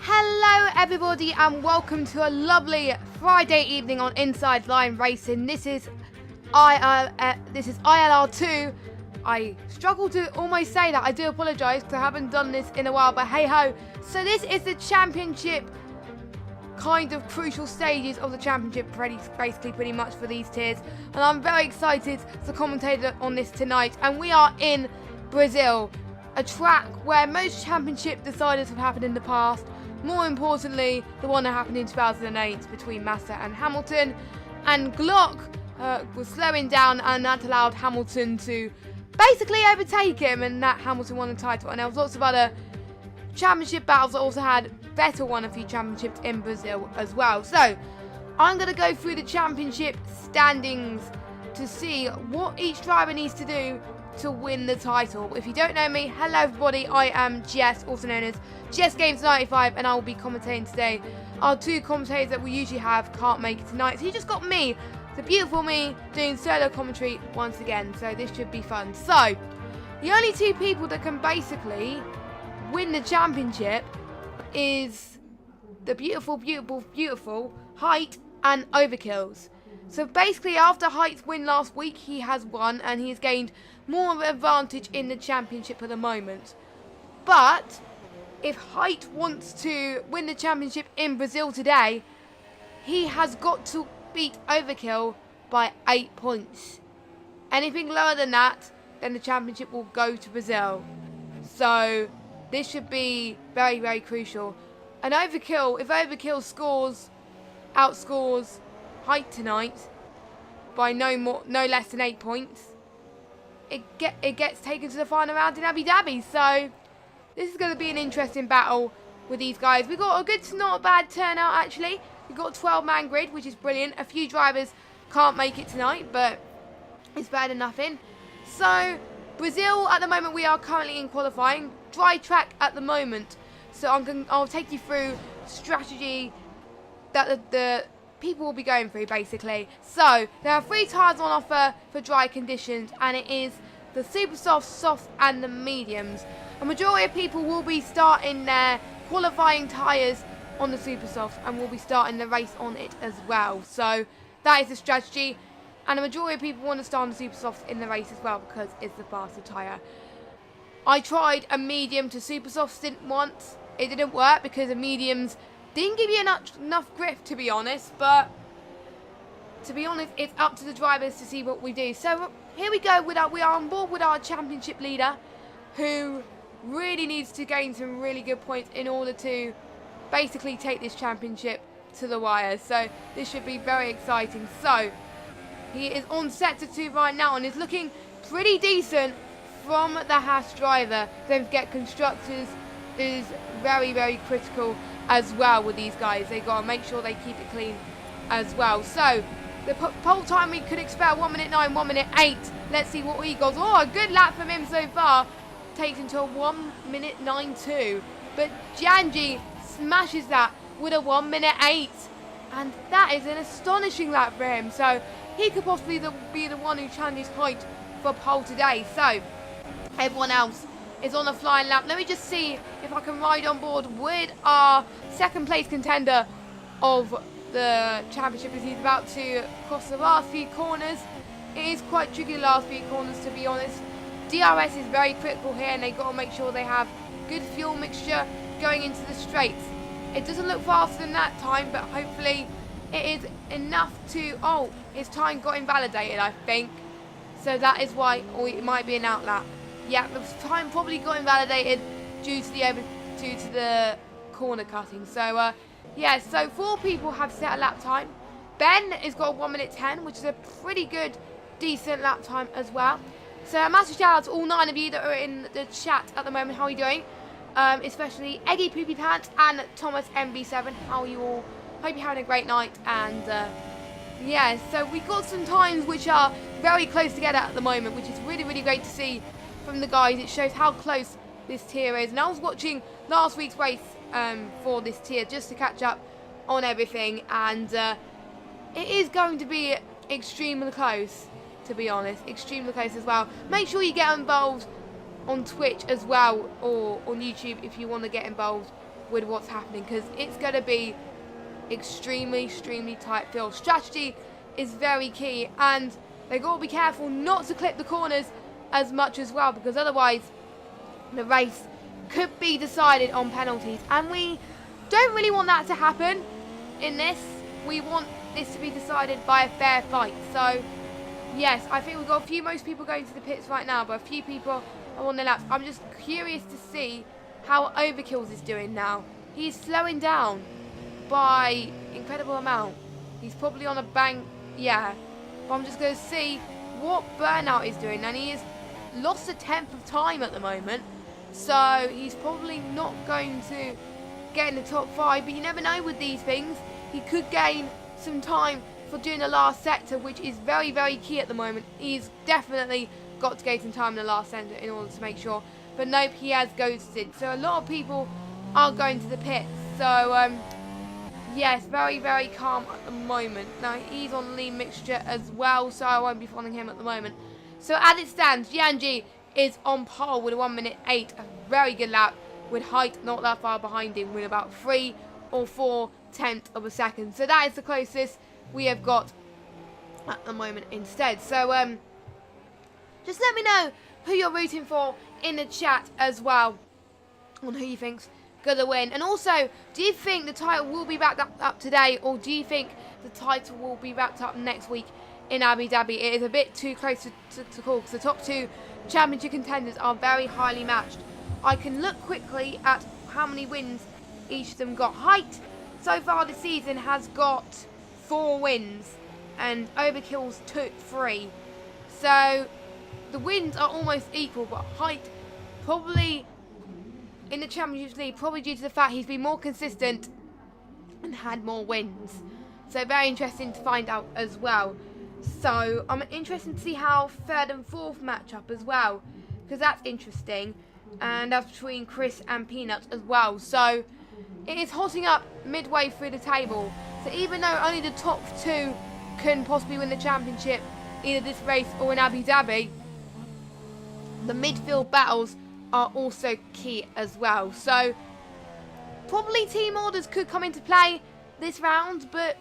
Hello everybody and welcome to a lovely Friday evening on Inside Line Racing. This is ILR2. I struggle to almost say that. I do apologise because I haven't done this in a while, but hey ho. So this is the championship kind of crucial stages of the championship pretty much for these tiers, and I'm very excited to commentate on this tonight. And we are in Brazil, a track where most championship deciders have happened in the past. More importantly, the one that happened in 2008 between Massa and Hamilton, and Glock was slowing down, and that allowed Hamilton to basically overtake him, and that Hamilton won the title. And there was lots of other championship battles that also had Vettel won a few championships in Brazil as well. So I'm going to go through the championship standings to see what each driver needs to do to win the title. If you don't know me, hello everybody, I am Jess, also known as Jess Games 95, and I will be commentating today. Our two commentators that we usually have can't make it tonight, so you just got me, the beautiful me, doing solo commentary once again, so this should be fun. So the only two people that can basically win the championship is the beautiful Height and Overkills. So basically, after Height's win last week, he has won and he's gained more of an advantage in the championship at the moment. But if Height wants to win the championship in Brazil today, he has got to beat Overkill by 8 points. Anything lower than that, then the championship will go to Brazil. So this should be very, very crucial. And Overkill, if Overkill outscores Height tonight by no less than 8 points, it gets taken to the final round in Abu Dhabi. So this is going to be an interesting battle with these guys. We got a good, not a bad turnout actually. We got a 12-man grid, which is brilliant. A few drivers can't make it tonight, but it's better than nothing. So Brazil, at the moment, we are currently in qualifying. Dry track at the moment. So I'll take you through strategy that the people will be going through basically. So there are 3 tyres on offer for dry conditions, and it is the super soft, soft and the mediums. A majority of people will be starting their qualifying tyres on the super soft and will be starting the race on it as well. So that is the strategy, and a majority of people want to start on the super soft in the race as well because it's the faster tyre. I tried a medium to super soft stint once. It didn't work because the mediums didn't give you enough grip, to be honest, but to be honest, it's up to the drivers to see what we do. So here we go, we are on board with our championship leader, who really needs to gain some really good points in order to basically take this championship to the wire. So this should be very exciting. So he is on sector 2 right now and is looking pretty decent from the Haas driver. Don't forget, constructors is very, very critical as well with these guys. They got to make sure they keep it clean as well. So the pole time we could expect 1 minute 9, 1 minute 8. Let's see what he goes. Oh, a good lap from him so far. Takes him to a 1 minute 9.2. But Janji smashes that with a 1 minute 8. And that is an astonishing lap for him. So he could possibly be the one who challenges Height for pole today. So everyone else is on a flying lap. Let me just see if I can ride on board with our second place contender of the championship as he's about to cross the last few corners. It is quite tricky the last few corners, to be honest. DRS is very critical here, and they've got to make sure they have good fuel mixture going into the straights. It doesn't look faster than that time, but hopefully it is enough to... Oh, his time got invalidated, I think. So that is why, or it might be an outlap. Yeah, the time probably got invalidated due to the corner cutting. So yeah, so 4 people have set a lap time. Ben has got a 1 minute 10, which is a pretty good, decent lap time as well. So a massive shout out to all 9 of you that are in the chat at the moment. How are you doing? Especially Eggy Poopy Pants and Thomas MB7. How are you all? Hope you're having a great night. And yeah, so we've got some times which are very close together at the moment, which is really, really great to see from the guys. It shows how close this tier is. And I was watching last week's race for this tier just to catch up on everything, and it is going to be extremely close, to be honest. Extremely close as well. Make sure you get involved on Twitch as well, or on YouTube if you want to get involved with what's happening, because it's going to be extremely tight field. Strategy is very key, and they got to be careful not to clip the corners as much as well, because otherwise the race could be decided on penalties, and we don't really want that to happen in this. We want this to be decided by a fair fight. So yes, I think we've got most people going to the pits right now, but a few people are on their laps. I'm just curious to see how Overkills is doing now. He's slowing down by incredible amount. He's probably on a bank, yeah. But I'm just going to see what Burnout is doing. And he has lost a tenth of time at the moment, so he's probably not going to get in the top 5. But you never know with these things. He could gain some time for doing the last sector, which is very key at the moment. He's definitely got to gain some time in the last sector in order to make sure. But nope, he has ghosted. So a lot of people are going to the pits. So yes, very calm at the moment. Now he's on lean mixture as well, so I won't be following him at the moment. So as it stands, Jianji is on pole with a 1:08, a very good lap, with Height not that far behind him with about 3 or 4/10 of a second. So that is the closest we have got at the moment instead. So just let me know who you're rooting for in the chat as well, on who you think's gonna win. And also, do you think the title will be wrapped up today, or do you think the title will be wrapped up next week in Abu Dhabi? It is a bit too close to call, because the top 2 championship contenders are very highly matched. I can look quickly at how many wins each of them got. Height so far this season has got 4 wins, and Overkill's 3. So the wins are almost equal, but Height probably in the Champions League, probably due to the fact he's been more consistent and had more wins. So very interesting to find out as well. So I'm interested to see how 3rd and 4th match up as well, because that's interesting. And that's between Chris and Peanuts as well. So it is hotting up midway through the table. So even though only the top 2 can possibly win the championship, either this race or in Abu Dhabi, the midfield battles are also key as well. So probably team orders could come into play this round, but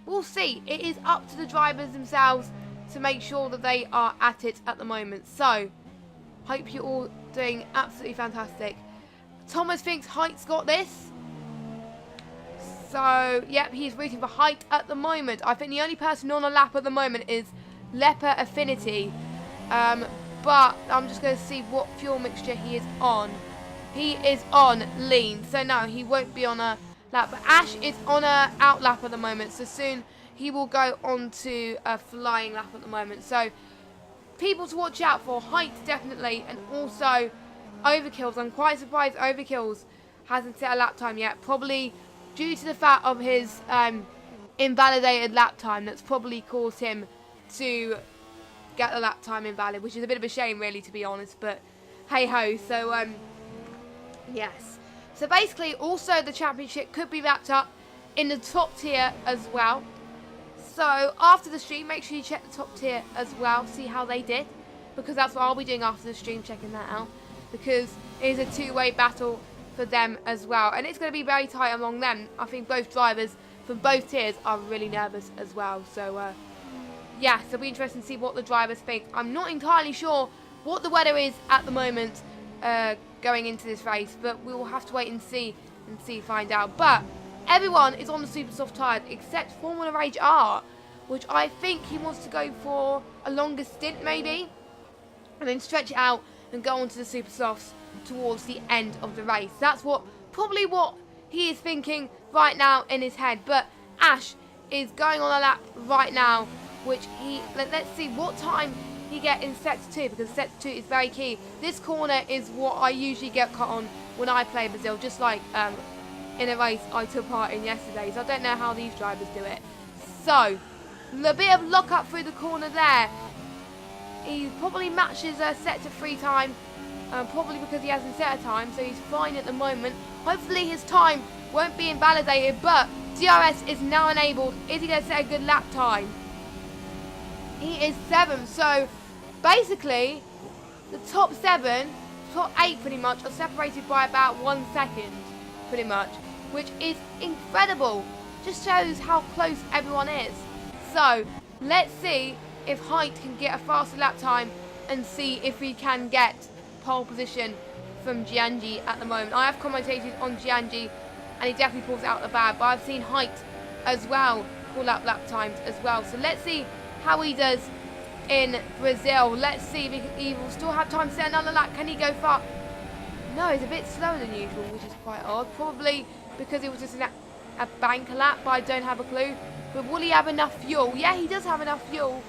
we'll see. It is up to the drivers themselves to make sure that they are at it at the moment. So hope you're all doing absolutely fantastic. Thomas thinks Height's got this. So yep, he's rooting for Height at the moment. I think the only person on a lap at the moment is Leper Affinity. But I'm just going to see what fuel mixture he is on. He is on lean, so no, he won't be on a lap. But Ash is on a out lap at the moment, so soon he will go on to a flying lap at the moment. So people to watch out for, Height definitely, and also Overkills. I'm quite surprised Overkills hasn't set a lap time yet, probably due to the fact of his invalidated lap time. That's probably caused him to get the lap time invalid, which is a bit of a shame really, to be honest, but hey ho. So yes, so basically also the championship could be wrapped up in the top tier as well. So after the stream, make sure you check the top tier as well, see how they did, because that's what I'll be doing after the stream, checking that out, because it is a 2-way battle for them as well, and it's going to be very tight among them. I think both drivers from both tiers are really nervous as well. So yeah, so it'll be interesting to see what the drivers think. I'm not entirely sure what the weather is at the moment going into this race, but we will have to wait and find out. But everyone is on the super soft tyres except Formula Rage R, which I think he wants to go for a longer stint maybe, and then stretch it out and go on to the super softs towards the end of the race. That's probably what he is thinking right now in his head. But Ash is going on a lap right now, which let's see what time he get in sector 2, because sector 2 is very key. This corner is what I usually get caught on when I play Brazil, just like in a race I took part in yesterday. So I don't know how these drivers do it. So a bit of lock up through the corner there. He probably matches sector 3 time, probably because he hasn't set a time, so he's fine at the moment. Hopefully his time won't be invalidated, but DRS is now enabled. Is he going to set a good lap time? He is 7th, so basically the top 7, top 8 pretty much, are separated by about 1 second. pretty much, which is incredible. Just shows how close everyone is. So let's see if Height can get a faster lap time and see if we can get pole position from Giangi at the moment. I have commentated on Giangi and he definitely pulls it out the bag, but I've seen Height as well pull out lap times as well. So let's see how he does in Brazil. Let's see if he will still have time to set another lap. Can he go far? No, he's a bit slower than usual, which is quite odd. Probably because it was just a bank lap, but I don't have a clue. But will he have enough fuel? Yeah, he does have enough fuel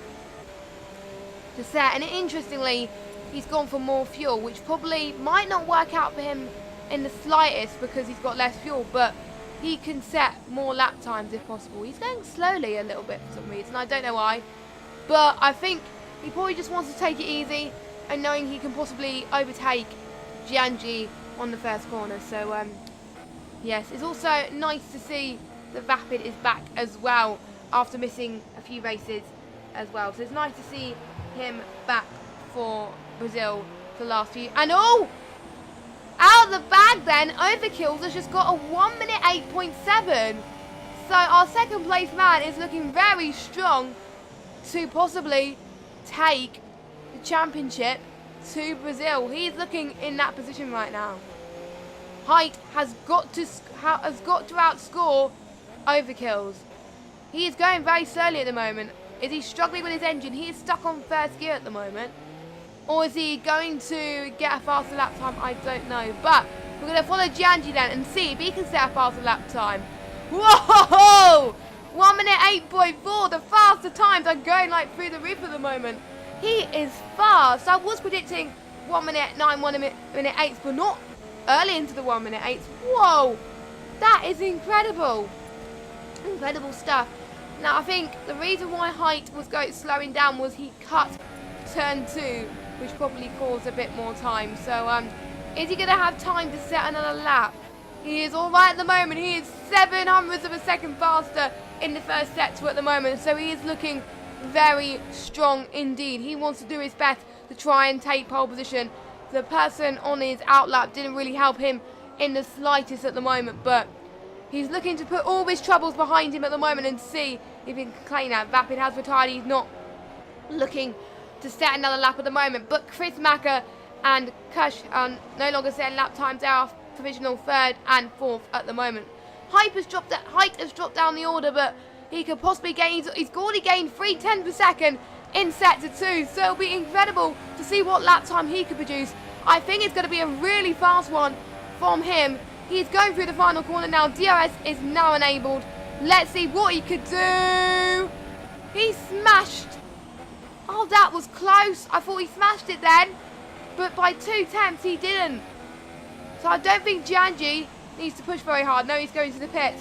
to set. And interestingly, he's gone for more fuel, which probably might not work out for him in the slightest because he's got less fuel, but he can set more lap times if possible. He's going slowly a little bit for some reason. I don't know why, but I think he probably just wants to take it easy and knowing he can possibly overtake Giangi on the first corner. So yes, it's also nice to see that Vapid is back as well after missing a few races as well. So it's nice to see him back for Brazil for the last few. And oh, out of the bag then, Overkills has just got a 1 minute 8.7. So our second place man is looking very strong to possibly take the championship to Brazil. He's looking in that position right now. Height has got to outscore Overkills. He is going very slowly at the moment. Is he struggling with his engine? He is stuck on first gear at the moment. Or is he going to get a faster lap time? I don't know. But we're going to follow Giangi then and see if he can set a faster lap time. Whoa! 1 minute 8.4. The faster times are going like through the roof at the moment. He is fast. I was predicting 1 minute 9, 1 minute 8, but not early into the 1 minute 8. Whoa! That is incredible. Incredible stuff. Now I think the reason why Height was slowing down was he cut turn 2, which probably caused a bit more time. So is he going to have time to set another lap? He is alright at the moment. He is 0.07 of a second faster in the first sector at the moment. So he is looking very strong indeed. He wants to do his best to try and take pole position. The person on his outlap didn't really help him in the slightest at the moment, but he's looking to put all his troubles behind him at the moment and see if he can claim that. Vapid has retired. He's not looking to set another lap at the moment, but Chris Macker and Kush are no longer setting lap times. They are provisional 3rd and 4th at the moment. Height has dropped down the order, but he could possibly gain. He's already gained 3/10 per second in sector 2, so it'll be incredible to see what lap time he could produce. I think it's going to be a really fast one from him. He's going through the final corner now. DRS is now enabled. Let's see what he could do. He smashed. Oh, that was close. I thought he smashed it then, but by 2 attempts he didn't. So I don't think Giangi needs to push very hard. No, he's going to the pit.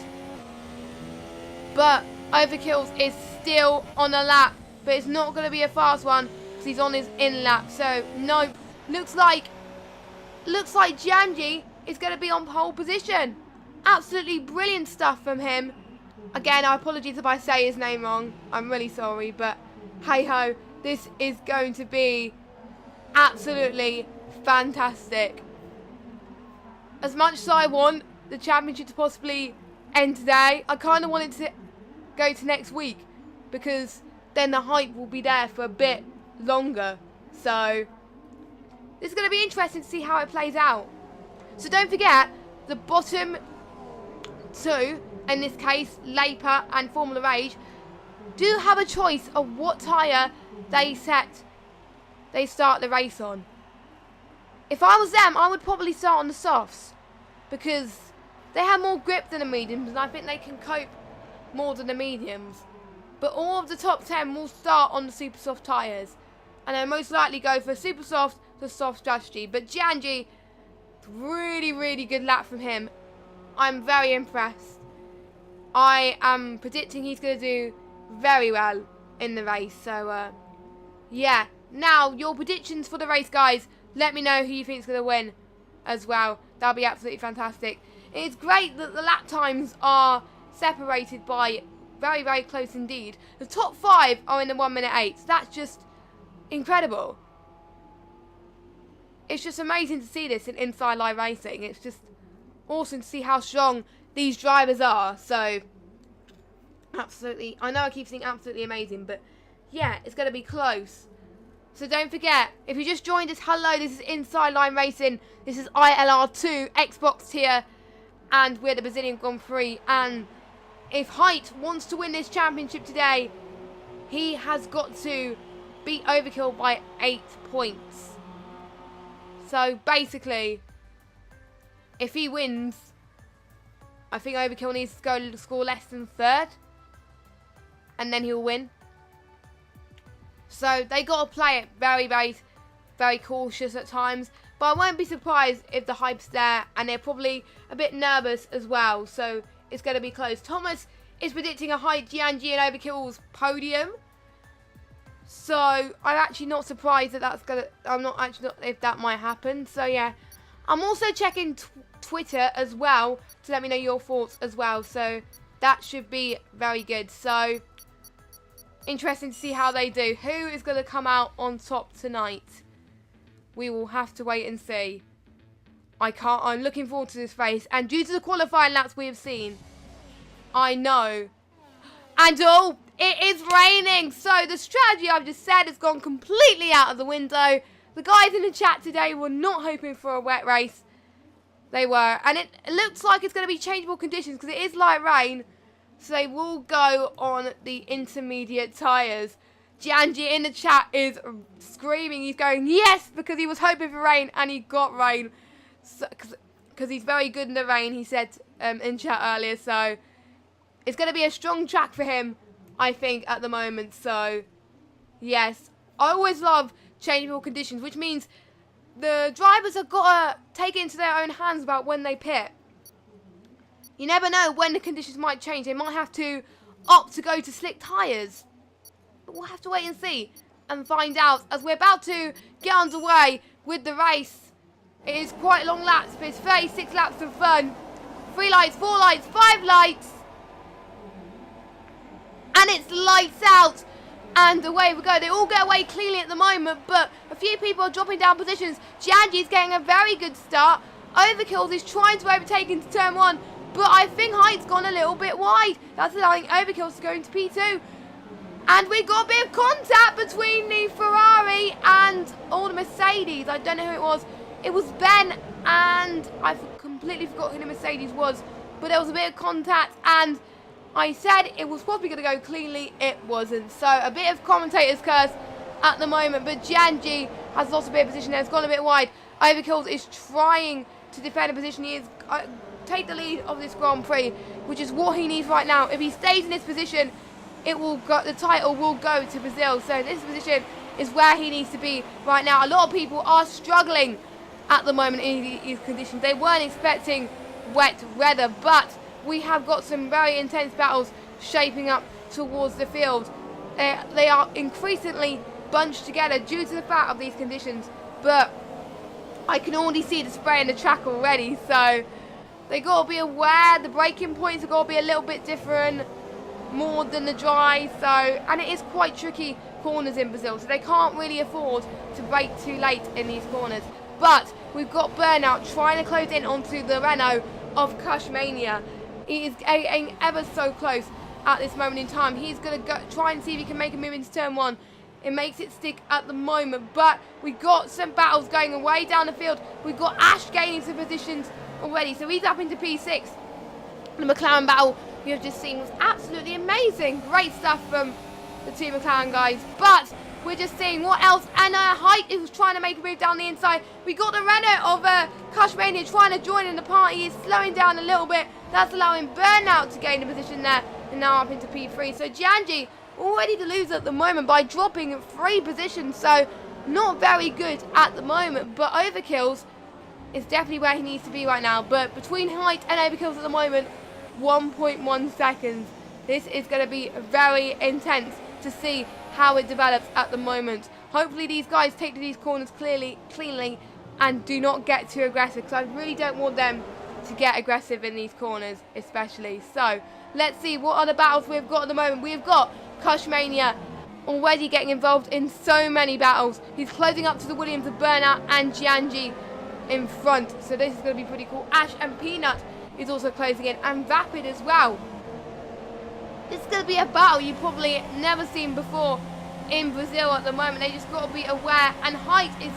But Overkills is still on a lap, but it's not going to be a fast one because he's on his in lap. So nope. Looks like Giangi is going to be on pole position. Absolutely brilliant stuff from him. Again, I apologize if I say his name wrong. I'm really sorry, but hey ho, this is going to be absolutely fantastic. As much as I want the championship to possibly end today, I kind of want it to go to next week because then the hype will be there for a bit longer. So this is going to be interesting to see how it plays out. So don't forget, the bottom 2, in this case, Laper and Formula Rage, do have a choice of what tyre they start the race on. If I was them, I would probably start on the softs because they have more grip than the mediums and I think they can cope more than the mediums. But all of the top 10 will start on the super soft tyres and they'll most likely go for super soft to soft strategy. But Giangi, really good lap from him. I'm very impressed. I am predicting he's going to do very well in the race. So yeah, now your predictions for the race, guys. Let me know who you think is going to win as well. That'll be absolutely fantastic. It's great that the lap times are separated by very close indeed. The top 5 are in the 1 minute 8. That's just incredible. It's just amazing to see this in Inside Live Racing. It's just awesome to see how strong these drivers are. So, absolutely, I know I keep saying absolutely amazing, but yeah, it's going to be close. So don't forget, if you just joined us, hello, this is Inside Line Racing. This is ILR2, Xbox tier, and we're the Brazilian Grand Prix. And if Height wants to win this championship today, he has got to beat Overkill by 8 points. So basically, if he wins, I think Overkill needs to go score less than 3rd, and then he'll win. So they got to play it very, very, very cautious at times. But I won't be surprised if the hype's there, and they're probably a bit nervous as well. So it's going to be close. Thomas is predicting a Height, Giangi, and Overkill's podium. So I'm actually not surprised that that's gonna. I'm not actually not if that might happen. So yeah, I'm also checking Twitter as well to let me know your thoughts as well. So that should be very good. So interesting to see how they do. Who is going to come out on top tonight? We will have to wait and see. I'm looking forward to this race. And due to the qualifying laps we have seen, I know. And oh, it is raining. So the strategy I've just said has gone completely out of the window. The guys in the chat today were not hoping for a wet race. They were. And it looks like it's going to be changeable conditions because it is light rain. So they will go on the intermediate tyres. Giangi in the chat is screaming. He's going, yes, because he was hoping for rain and he got rain. Because he's very good in the rain, he said in chat earlier. So it's going to be a strong track for him, I think, at the moment. So, yes, I always love changeable conditions, which means the drivers have got to take it into their own hands about when they pit. You never know when the conditions might change. They might have to opt to go to slick tyres. But we'll have to wait and see and find out as we're about to get underway with the race. It is quite long laps, but it's 36 laps of fun. 3 lights, 4 lights, 5 lights. And it's lights out. And away we go. They all get away cleanly at the moment, but a few people are dropping down positions. Giangi's getting a very good start. Overkill is trying to overtake into turn 1. But I think Height's gone a little bit wide. That's allowing Overkill to go into P2. And we got a bit of contact between the Ferrari and the Mercedes. I don't know who it was. It was Ben, and I completely forgot who the Mercedes was. But there was a bit of contact, and I said it was probably going to go cleanly. It wasn't. So a bit of commentator's curse at the moment. But Giangi has lost a bit of position there. It's gone a bit wide. Overkill is trying to defend a position. He is... take the lead of this Grand Prix, which is what he needs right now. If he stays in this position, the title will go to Brazil. So this position is where he needs to be right now. A lot of people are struggling at the moment in these conditions. They weren't expecting wet weather, but we have got some very intense battles shaping up towards the field. They are increasingly bunched together due to the fact of these conditions, but I can already see the spray in the track already. So they got to be aware. The braking points have got to be a little bit different, more than the dry. So, and it is quite tricky corners in Brazil, so they can't really afford to brake too late in these corners. But we've got Burnout trying to close in onto the Renault of Cushmania. He is getting ever so close at this moment in time. He's going to try and see if he can make a move into turn 1. It makes it stick at the moment, but we've got some battles going away down the field. We've got Ash gaining some positions already, so he's up into P6. The McLaren battle you have just seen was absolutely amazing. Great stuff from the two McLaren guys, but we're just seeing what else. And Height is trying to make a move down the inside. We got the Renault of Cushmania trying to join in the party. He's slowing down a little bit. That's allowing Burnout to gain a position there, and now up into P3. So Giangi already the loser at the moment by dropping 3 positions, so not very good at the moment. But Overkills is definitely where he needs to be right now. But between Height and Overkills at the moment, 1.1 seconds. This is going to be very intense to see how it develops at the moment. Hopefully these guys take to these corners cleanly and do not get too aggressive, because I really don't want them to get aggressive in these corners especially. So let's see what other battles we've got at the moment. We've got Cushmania already getting involved in so many battles. He's closing up to the Williams of Burnout and Giangi. in front. So this is going to be pretty cool. Ash and Peanut is also closing in, and Vapid as well. This is going to be a battle you've probably never seen before in Brazil at the moment. They just got to be aware, and Height is,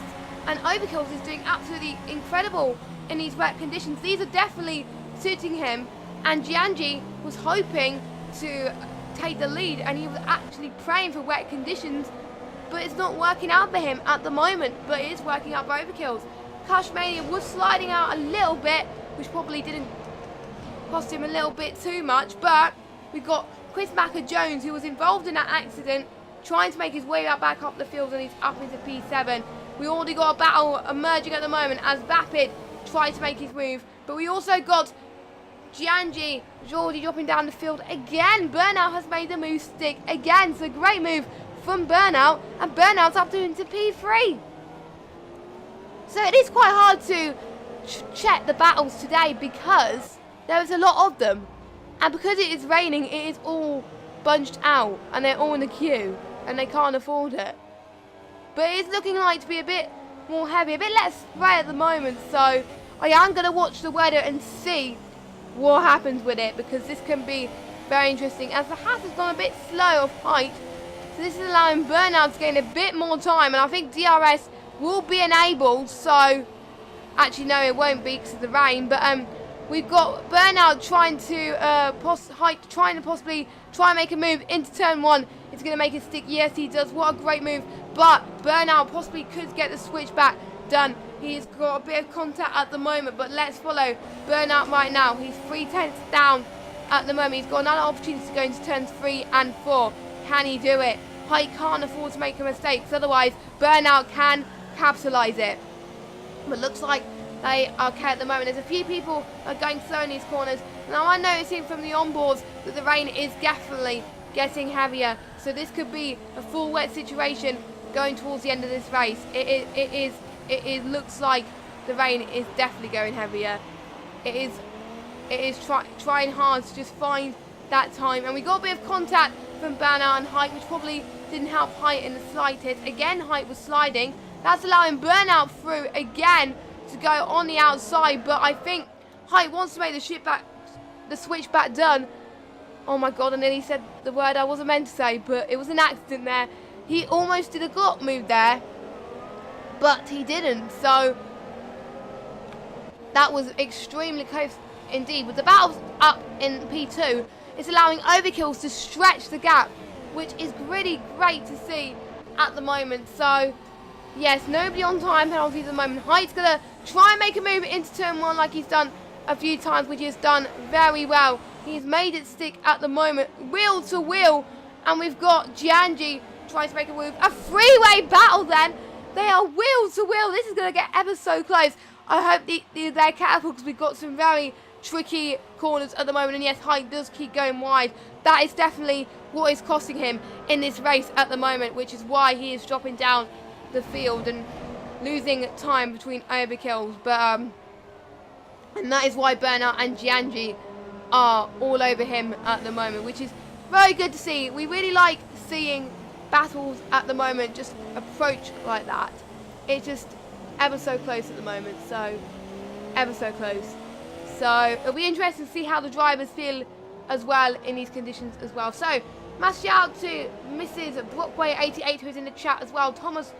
and Overkills is doing absolutely incredible in these wet conditions. These are definitely suiting him, and Gianji was hoping to take the lead, and he was actually praying for wet conditions, but it's not working out for him at the moment, but it is working out for Overkills. Cushmania was sliding out a little bit, which probably didn't cost him a little bit too much, but we've got Chris Macker-Jones, who was involved in that accident, trying to make his way back up the field, and he's up into P7. We already got a battle emerging at the moment as Vapid tries to make his move, but we also got Gianji already dropping down the field again. Burnout has made the move stick again, so great move from Burnout, and Burnout's up to into P3. So it is quite hard to check the battles today because there is a lot of them, and because it is raining, it is all bunched out, and they're all in the queue, and they can't afford it. But it is looking like to be a bit more heavy, a bit less spray at the moment, so I am going to watch the weather and see what happens with it, because this can be very interesting, as the hat has gone a bit slow of Height, so this is allowing Burnout to gain a bit more time, and I think DRS will be enabled. So actually no, it won't be because of the rain, but we've got Burnout trying to Height trying to possibly try and make a move into turn 1. It's going to make it stick. Yes, he does. What a great move, but Burnout possibly could get the switch back done. He's got a bit of contact at the moment, but let's follow Burnout right now. He's 3/10 down at the moment. He's got another opportunity to go into turns 3 and 4. Can he do it? Height can't afford to make a mistake, because otherwise Burnout can capitalise it. But looks like they are okay at the moment. There's a few people are going slow in these corners. Now I'm noticing from the onboards that the rain is definitely getting heavier, so this could be a full wet situation going towards the end of this race. It looks like the rain is definitely going heavier. It is trying hard to just find that time, and we got a bit of contact from Burnout and Height, which probably didn't help Height in the slightest. Again, Height was sliding. That's allowing Burnout through again to go on the outside, but I think Height wants to make the switch back done. Oh my god, I nearly said the word I wasn't meant to say, but it was an accident there. He almost did a Glock move there, but he didn't, so that was extremely close indeed. With the battles up in P2, it's allowing Overkills to stretch the gap, which is really great to see at the moment. So yes, nobody on time penalties at the moment. Height's going to try and make a move into turn 1 like he's done a few times, which he's done very well. He's made it stick at the moment, wheel to wheel, and we've got Gianji trying to make a move. A three-way battle then. They are wheel to wheel. This is going to get ever so close. I hope they're careful, because we've got some very tricky corners at the moment, and yes, Height does keep going wide. That is definitely what is costing him in this race at the moment, which is why he is dropping down the field and losing time between Overkills. But and that is why Burnout and Gianji are all over him at the moment, which is very good to see. We really like seeing battles at the moment just approach like that. It's just ever so close at the moment, so ever so close. So it'll be interesting to see how the drivers feel as well in these conditions as well. So massive shout out to Mrs. Brockway88, who's in the chat as well. Thomas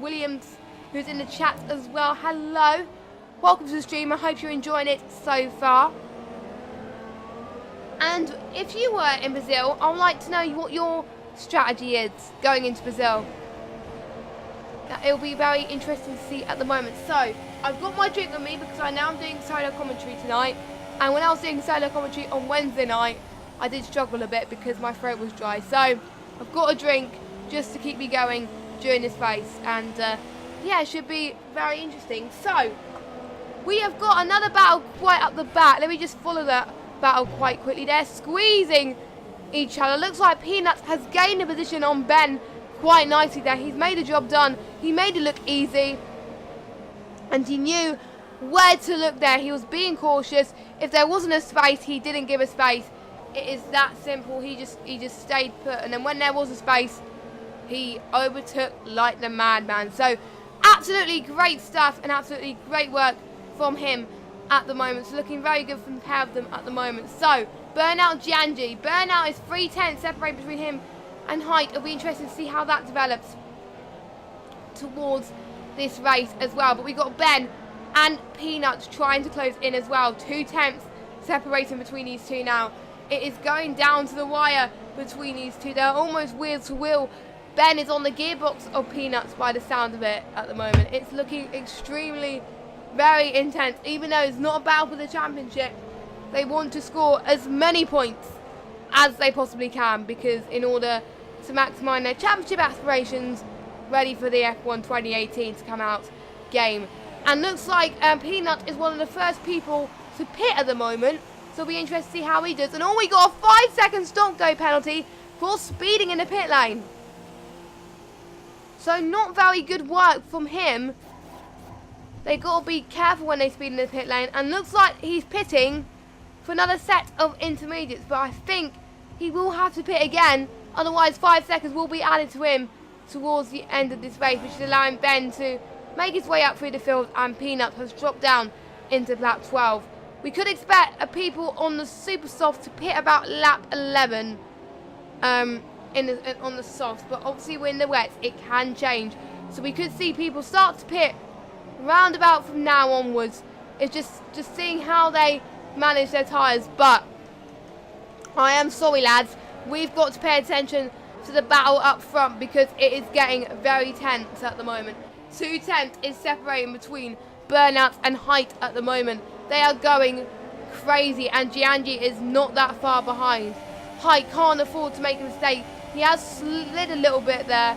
Williams, who's in the chat as well. Hello, welcome to the stream. I hope you're enjoying it so far. And if you were in Brazil, I would like to know what your strategy is going into Brazil. It'll be very interesting to see at the moment. So I've got my drink with me because I know I'm doing solo commentary tonight, and when I was doing solo commentary on Wednesday night, I did struggle a bit because my throat was dry. So I've got a drink just to keep me going during this race, and yeah, it should be very interesting. So we have got another battle quite up the back. Let me just follow that battle quite quickly. They're squeezing each other. Looks like Peanuts has gained a position on Ben quite nicely there. He's made the job done. He made it look easy, and he knew where to look there. He was being cautious. If there wasn't a space, he didn't give a space. It is that simple. He just stayed put, and then when there was a space, he overtook like the madman. So absolutely great stuff and absolutely great work from him at the moment. So looking very good from the pair of them at the moment. So, Burnout Jianji. Burnout is 3/10 separate between him and Height. It'll be interesting to see how that develops towards this race as well. But we got Ben and Peanuts trying to close in as well. 2/10 separating between these two now. It is going down to the wire between these two. They're almost wheel to wheel. Ben is on the gearbox of Peanuts by the sound of it at the moment. It's looking extremely, very intense. Even though it's not a battle for the championship, they want to score as many points as they possibly can, because in order to maximise their championship aspirations, ready for the F1 2018 to come out game. And looks like Peanut is one of the first people to pit at the moment, so it'll be interesting to see how he does. And we got a 5-second stop go penalty for speeding in the pit lane. So not very good work from him. They got to be careful when they speed in the pit lane. And looks like he's pitting for another set of intermediates, but I think he will have to pit again, otherwise 5 seconds will be added to him towards the end of this race, which is allowing Ben to make his way up through the field, and Peanut has dropped down into lap 12. We could expect people on the super soft to pit about lap 11 on the softs, but obviously we're in the wets, it can change. So we could see people start to pit roundabout from now onwards. It's just seeing how they manage their tyres. But I am sorry, lads, we've got to pay attention to the battle up front, because it is getting very tense at the moment. 2/10 is separating between Burnouts and Height at the moment. They are going crazy, and Jianji is not that far behind. Height can't afford to make a mistake. He has slid a little bit there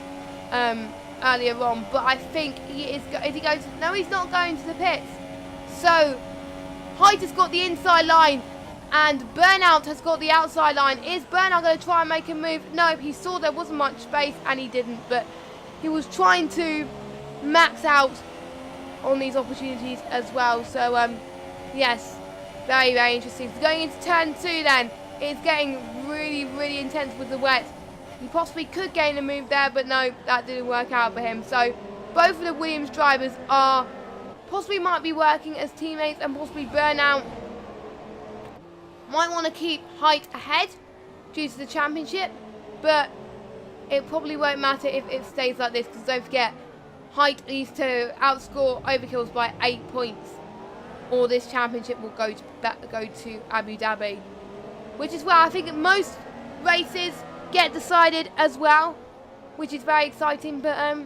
earlier on, but I think he is he goes, no, he's not going to the pits. So Height has got the inside line and Burnout has got the outside line. Is Burnout going to try and make a move? No, he saw there wasn't much space and he didn't, but he was trying to max out on these opportunities as well. So yes, very, very interesting. So going into turn 2 then, it's getting really, really intense with the wet. He possibly could gain a move there, but no, that didn't work out for him. So both of the Williams drivers are possibly might be working as teammates, and possibly Burnout might want to keep Height ahead due to the championship, but it probably won't matter if it stays like this, because don't forget, Height needs to outscore Overkills by 8 points, or this championship will go to Abu Dhabi, which is where I think most races get decided as well, which is very exciting. But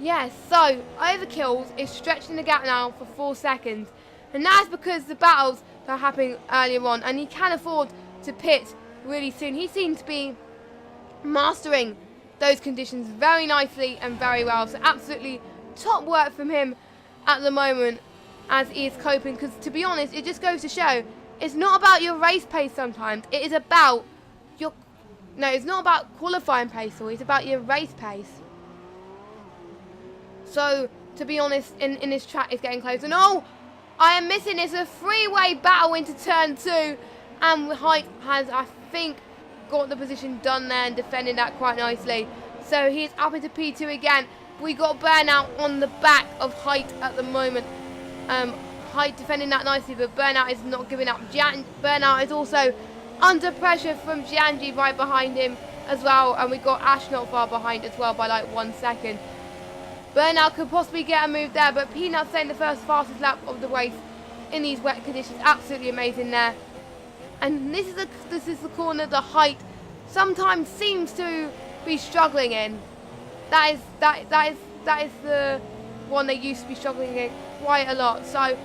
yes, so Overkills is stretching the gap now for 4 seconds, and that's because the battles that are happening earlier on, and he can afford to pit really soon. He seems to be mastering those conditions very nicely and very well, so absolutely top work from him at the moment as he is coping, because to be honest, it just goes to show it's not about your race pace sometimes, it is about your it's not about qualifying pace, or it's about your race pace. So to be honest, in this track it's getting close, and I am missing this, a three-way battle into turn 2, and Height has, I think, got the position done there and defending that quite nicely. So he's up into P2 again. We got Burnout on the back of Height at the moment. Height defending that nicely, but Burnout is not giving up. Burnout is also under pressure from Jianji right behind him as well, and we got Ash not far behind as well by like 1 second. Burnout could possibly get a move there, but Peanut saying the first fastest lap of the race in these wet conditions. Absolutely amazing there. And this is the corner that Height sometimes seems to be struggling in. That is the one they used to be struggling in quite a lot. So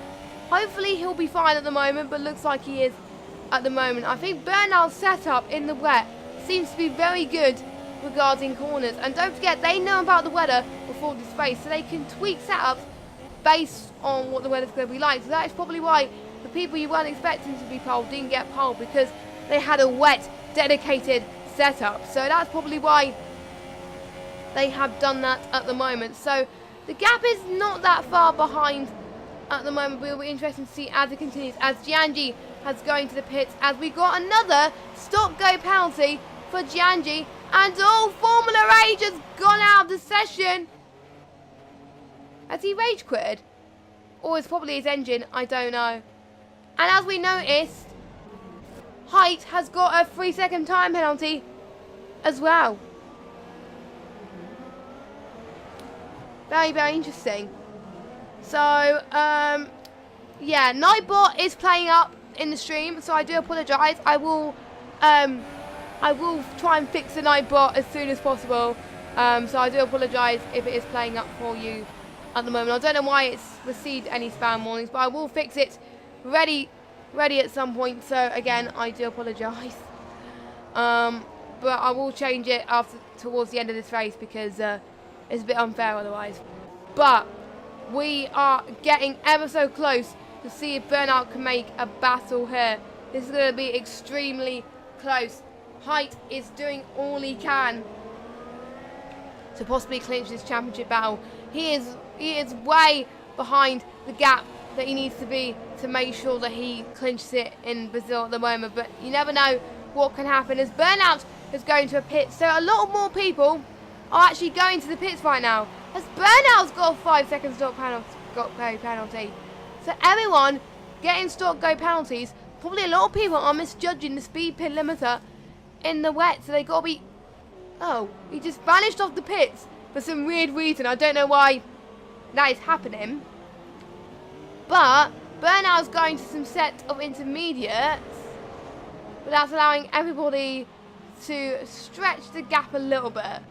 hopefully he'll be fine at the moment, but looks like he is at the moment. I think Burnout's setup in the wet seems to be very good regarding corners, and don't forget they know about the weather before this race, so they can tweak setups based on what the weather's going to be like. So that is probably why the people you weren't expecting to be pole didn't get pole, because they had a wet dedicated setup. So that's probably why they have done that at the moment. So the gap is not that far behind at the moment, but it'll be interesting to see as it continues, as Jianji has going to the pits, as we got another stop go penalty for Jianji, and Formula H has gone out of the session. Has he rage quitted? Or it's probably his engine, I don't know. And as we noticed, Height has got a 3-second time penalty as well. Very, very interesting. So, yeah, Nightbot is playing up in the stream, so I do apologise. I will try and fix the Nightbot as soon as possible. So I do apologise if it is playing up for you at the moment. I don't know why it's received any spam warnings, but I will fix it ready at some point. So again, I do apologise. But I will change it towards the end of this race because it's a bit unfair otherwise. But we are getting ever so close to see if Burnout can make a battle here. This is going to be extremely close. Height is doing all he can to possibly clinch this championship battle. He is way behind the gap that he needs to be to make sure that he clinches it in Brazil at the moment. But you never know what can happen as Burnout is going to a pit. So a lot more people are actually going to the pits right now. As Burnout's got a 5-second stop penalty. So everyone getting stop go penalties. Probably a lot of people are misjudging the speed pit limiter in the wet. So they got to be... Oh, he just vanished off the pits for some weird reason. I don't know why that is happening. But Burnout's going to some set of intermediates. But that's allowing everybody to stretch the gap a little bit.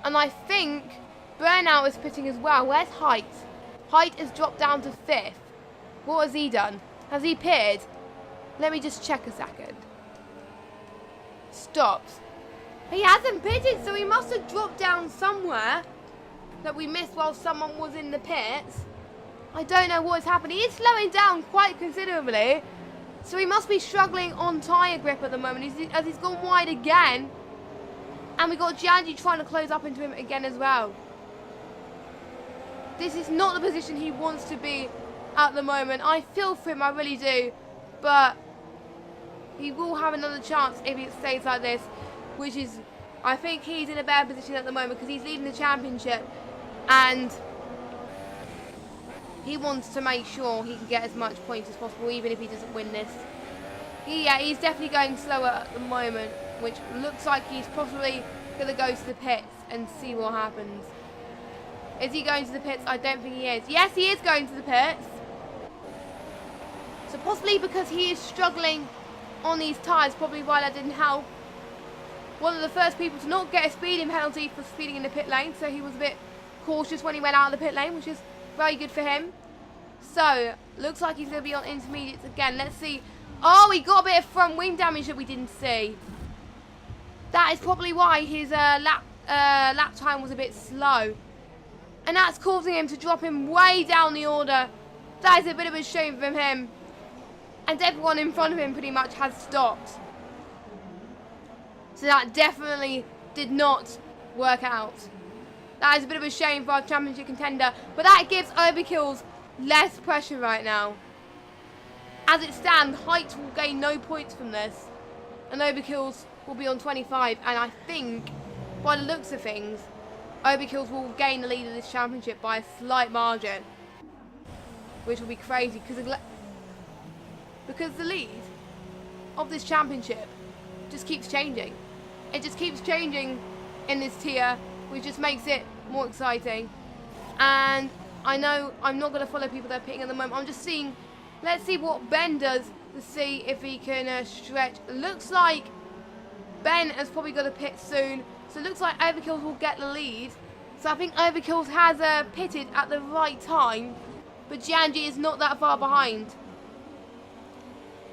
And I think Burnout is pitting as well. Where's Height? Height has dropped down to 5th. What has he done? Has he pitted? Let me just check a second. Stops. He hasn't pitted, so he must have dropped down somewhere that we missed while someone was in the pits. I don't know what is happening. He's slowing down quite considerably. So he must be struggling on tyre grip at the moment as he's gone wide again. And we got Janji trying to close up into him again as well. This is not the position he wants to be at the moment. I feel for him, I really do. But he will have another chance if it stays like this. Which is, I think he's in a better position at the moment because he's leading the championship. And he wants to make sure he can get as much points as possible, even if he doesn't win this. Yeah, he's definitely going slower at the moment, which looks like he's possibly going to go to the pits and see what happens. Is he going to the pits? I don't think he is. Yes, he is going to the pits. So possibly because he is struggling on these tyres, probably why that didn't help. One of the first people to not get a speeding penalty for speeding in the pit lane, so he was a bit cautious when he went out of the pit lane, which is very good for him. So, looks like he's going to be on intermediates again. Let's see. Oh, he got a bit of front wing damage that we didn't see. That is probably why his lap time was a bit slow. And that's causing him to drop him way down the order. That is a bit of a shame from him. And everyone in front of him pretty much has stopped. So that definitely did not work out. That is a bit of a shame for our championship contender. But that gives Overkills less pressure right now. As it stands, Height will gain no points from this. And Overkills will be on 25. And I think, by the looks of things, Overkills will gain the lead of this championship by a slight margin. Which will be crazy. Because the lead of this championship just keeps changing. It just keeps changing in this tier, which just makes it more exciting. And I know I'm not going to follow people that are pitting at the moment. I'm just seeing, let's see what Ben does to see if he can stretch. Looks like Ben has probably got to pit soon. So it looks like Overkills will get the lead. So I think Overkills has pitted at the right time. But Janji is not that far behind.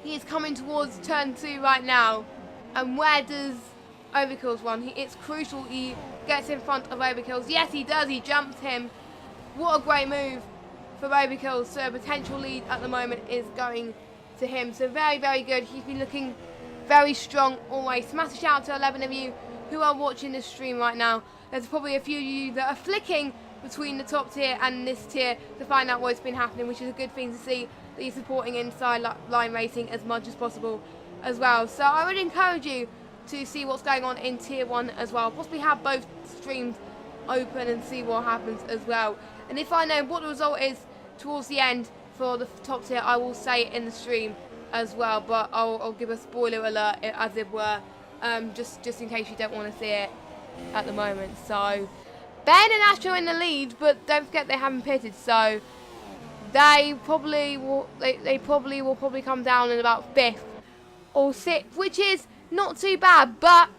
He is coming towards turn 2 right now. And where does Overkills run? It's crucial he gets in front of Overkills. Yes, he does. He jumps him. What a great move for Overkills. So a potential lead at the moment is going to him. So very, very good. He's been looking very strong always. Massive shout out to 11 of you who are watching this stream right now. There's probably a few of you that are flicking between the top tier and this tier to find out what's been happening, which is a good thing to see that you're supporting inside line racing as much as possible as well. So I would encourage you to see what's going on in tier 1 as well. Possibly have both streams open and see what happens as well. And if I know what the result is towards the end for the top tier, I will say it in the stream as well, but I'll give a spoiler alert as it were, just in case you don't want to see it at the moment. So Ben and Ash are in the lead, but don't forget they haven't pitted, so they probably will come down in about 5th or 6th, which is not too bad. But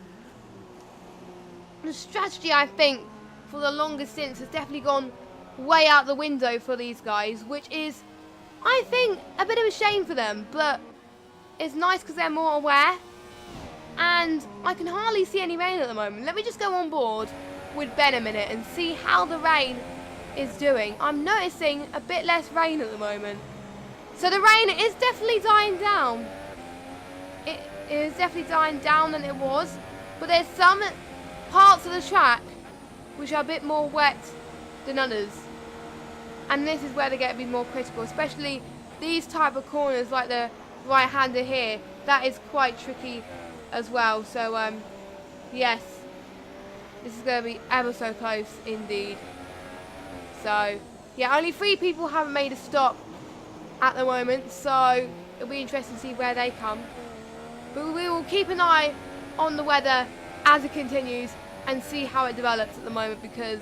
the strategy, I think, for the longest since has definitely gone way out the window for these guys, which is, I think, a bit of a shame for them, but it's nice because they're more aware. And I can hardly see any rain at the moment. Let me just go on board with Ben a minute and see how the rain is doing. I'm noticing a bit less rain at the moment. So the rain is definitely dying down. It is definitely dying down than it was. But there's some parts of the track which are a bit more wet than others. And this is where they get a bit more critical, especially these type of corners like the right-hander here. That is quite tricky as well. So yes, this is going to be ever so close indeed. So yeah, only 3 people haven't made a stop at the moment, so it'll be interesting to see where they come. But we will keep an eye on the weather as it continues and see how it develops at the moment, because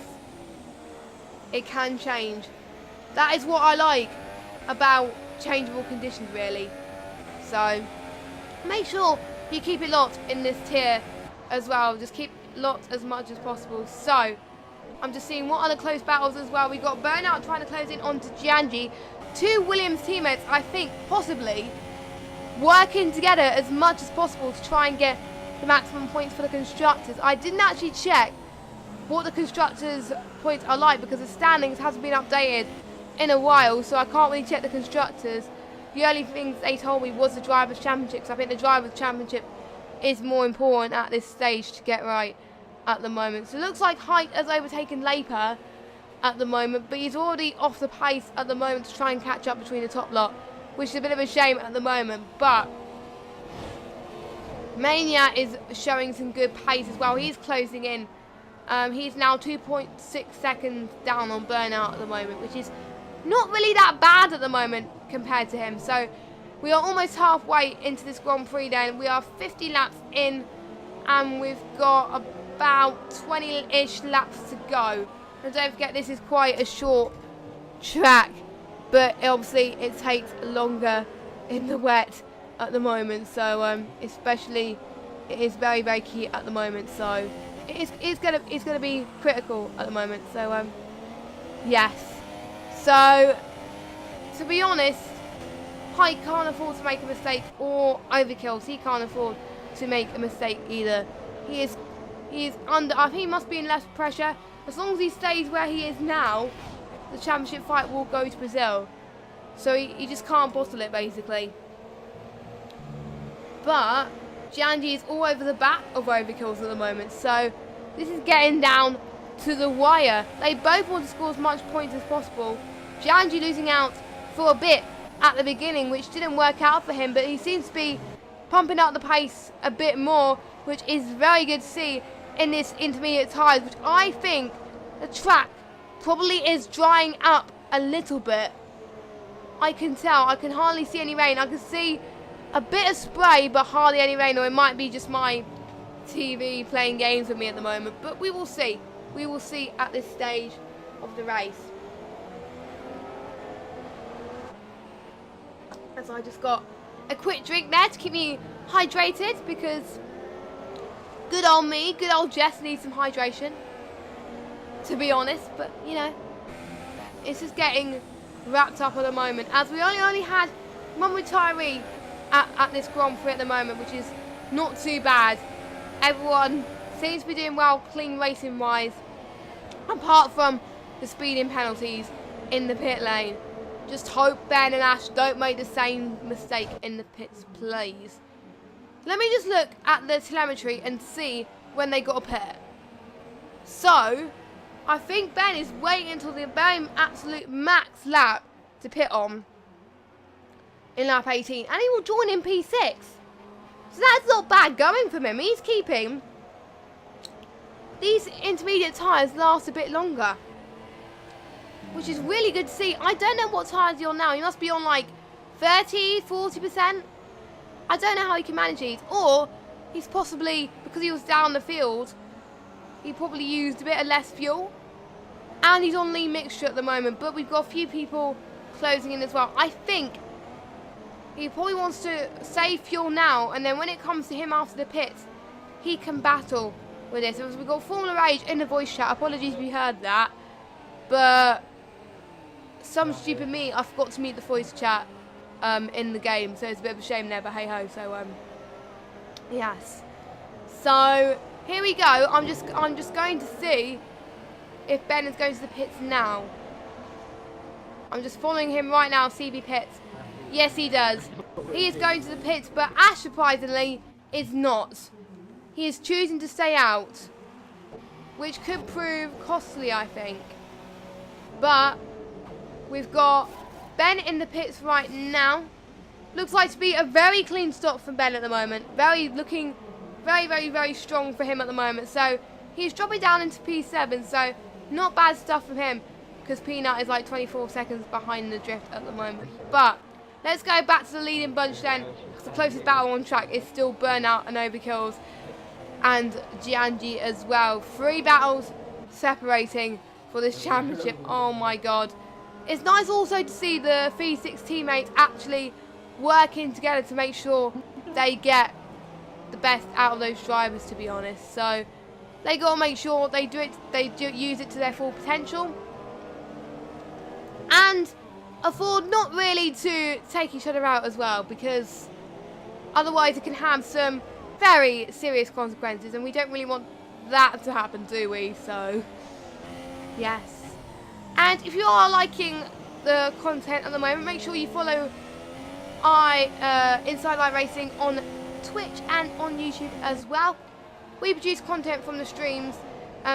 it can change. That is what I like about changeable conditions, really. So make sure you keep it locked in this tier as well. Just keep it locked as much as possible. So I'm just seeing what other close battles as well. We've got Burnout trying to close in onto Giangi. 2 Williams teammates, I think, possibly working together as much as possible to try and get the maximum points for the constructors. I didn't actually check what the constructors' points are like because the standings hasn't been updated in a while, so I can't really check the constructors. The only things they told me was the Drivers' Championship, so I think the Drivers' Championship is more important at this stage to get right at the moment. So it looks like Height has overtaken Laper at the moment, but he's already off the pace at the moment to try and catch up between the top lot, which is a bit of a shame at the moment. But Mania is showing some good pace as well. He's closing in. He's now 2.6 seconds down on Burnout at the moment, which is not really that bad at the moment compared to him. So we are almost halfway into this Grand Prix then. We are 50 laps in and we've got about 20-ish laps to go. And don't forget, this is quite a short track, but obviously it takes longer in the wet at the moment. So especially it is very, very key at the moment. So it's gonna be critical at the moment. So yes. So to be honest, Height can't afford to make a mistake or overkills. He can't afford to make a mistake either. He is under. I think he must be in less pressure. As long as he stays where he is now, the championship fight will go to Brazil. So he just can't bottle it basically. But Giangi is all over the back of overkills at the moment. So this is getting down to the wire. They both want to score as much points as possible. Giangi losing out for a bit at the beginning, which didn't work out for him, but he seems to be pumping up the pace a bit more, which is very good to see in this intermediate tyres, which I think the track probably is drying up a little bit. I can tell. I can hardly see any rain. I can see a bit of spray, but hardly any rain, or it might be just my TV playing games with me at the moment, but we will see. We will see at this stage of the race. As I just got a quick drink there to keep me hydrated, because good old me, good old Jess needs some hydration, to be honest. But you know, it's just getting wrapped up at the moment, as we only had one retiree at this Grand Prix at the moment, which is not too bad. Everyone seems to be doing well clean racing wise, apart from the speeding penalties in the pit lane. Just hope Ben and Ash don't make the same mistake in the pits, please. Let me just look at the telemetry and see when they got a pit. So I think Ben is waiting until the very absolute max lap to pit on in lap 18, and he will join in P6. So that's not bad going from him. He's keeping these intermediate tyres last a bit longer, which is really good to see. I don't know what tyres you're on now. You must be on like 30, 40%. I don't know how he can manage these. Or he's possibly, because he was down the field, he probably used a bit of less fuel. And he's on lean mixture at the moment. But we've got a few people closing in as well. I think he probably wants to save fuel now. And then when it comes to him after the pits, he can battle with this. So we've got Formula Rage in the voice chat. Apologies if you heard that. But some stupid me, I forgot to mute the voice chat in the game, so it's a bit of a shame there, but hey ho. So yes. So here we go. I'm just going to see if Ben is going to the pits now. I'm just following him right now. CB pits. Yes, he does. He is going to the pits, but Ash surprisingly is not. He is choosing to stay out, which could prove costly, I think. But we've got Ben in the pits right now. Looks like to be a very clean stop from Ben at the moment. Looking very strong for him at the moment. So he's dropping down into P7. So not bad stuff from him, because Peanut is like 24 seconds behind the drift at the moment. But let's go back to the leading bunch then, because the closest battle on track is still Burnout and Overkills and Giangi as well. 3 battles separating for this championship. Oh my god. It's nice also to see the V6 teammates actually working together to make sure they get the best out of those drivers, to be honest. So they got to make sure they use it to their full potential and afford not really to take each other out as well, because otherwise it can have some very serious consequences, and we don't really want that to happen, do we? So yes. And if you are liking the content at the moment, make sure you follow Inside Live Racing on Twitch and on YouTube as well. We produce content from the streams,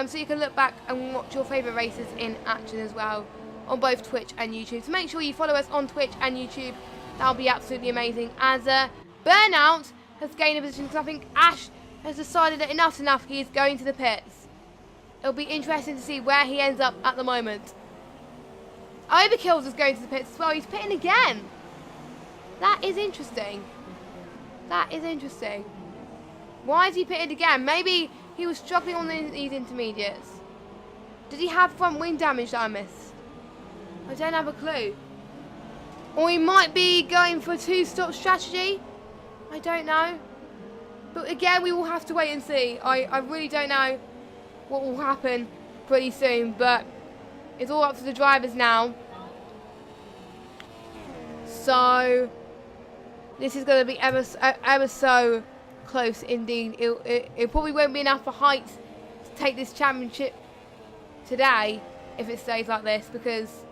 so you can look back and watch your favourite races in action as well on both Twitch and YouTube. So make sure you follow us on Twitch and YouTube. That'll be absolutely amazing. As Burnout has gained a position, because I think Ash has decided that enough's enough. He is going to the pits. It'll be interesting to see where he ends up at the moment. Overkills is going to the pits as well. He's pitting again. That is interesting. That is interesting. Why is he pitted again? Maybe he was struggling on these intermediates. Did he have front wing damage that I missed? I don't have a clue. Or he might be going for a 2-stop strategy. I don't know. But again, we will have to wait and see. I really don't know what will happen pretty soon. But it's all up to the drivers now. So this is going to be ever so close indeed. It probably won't be enough for Heights to take this championship today if it stays like this, because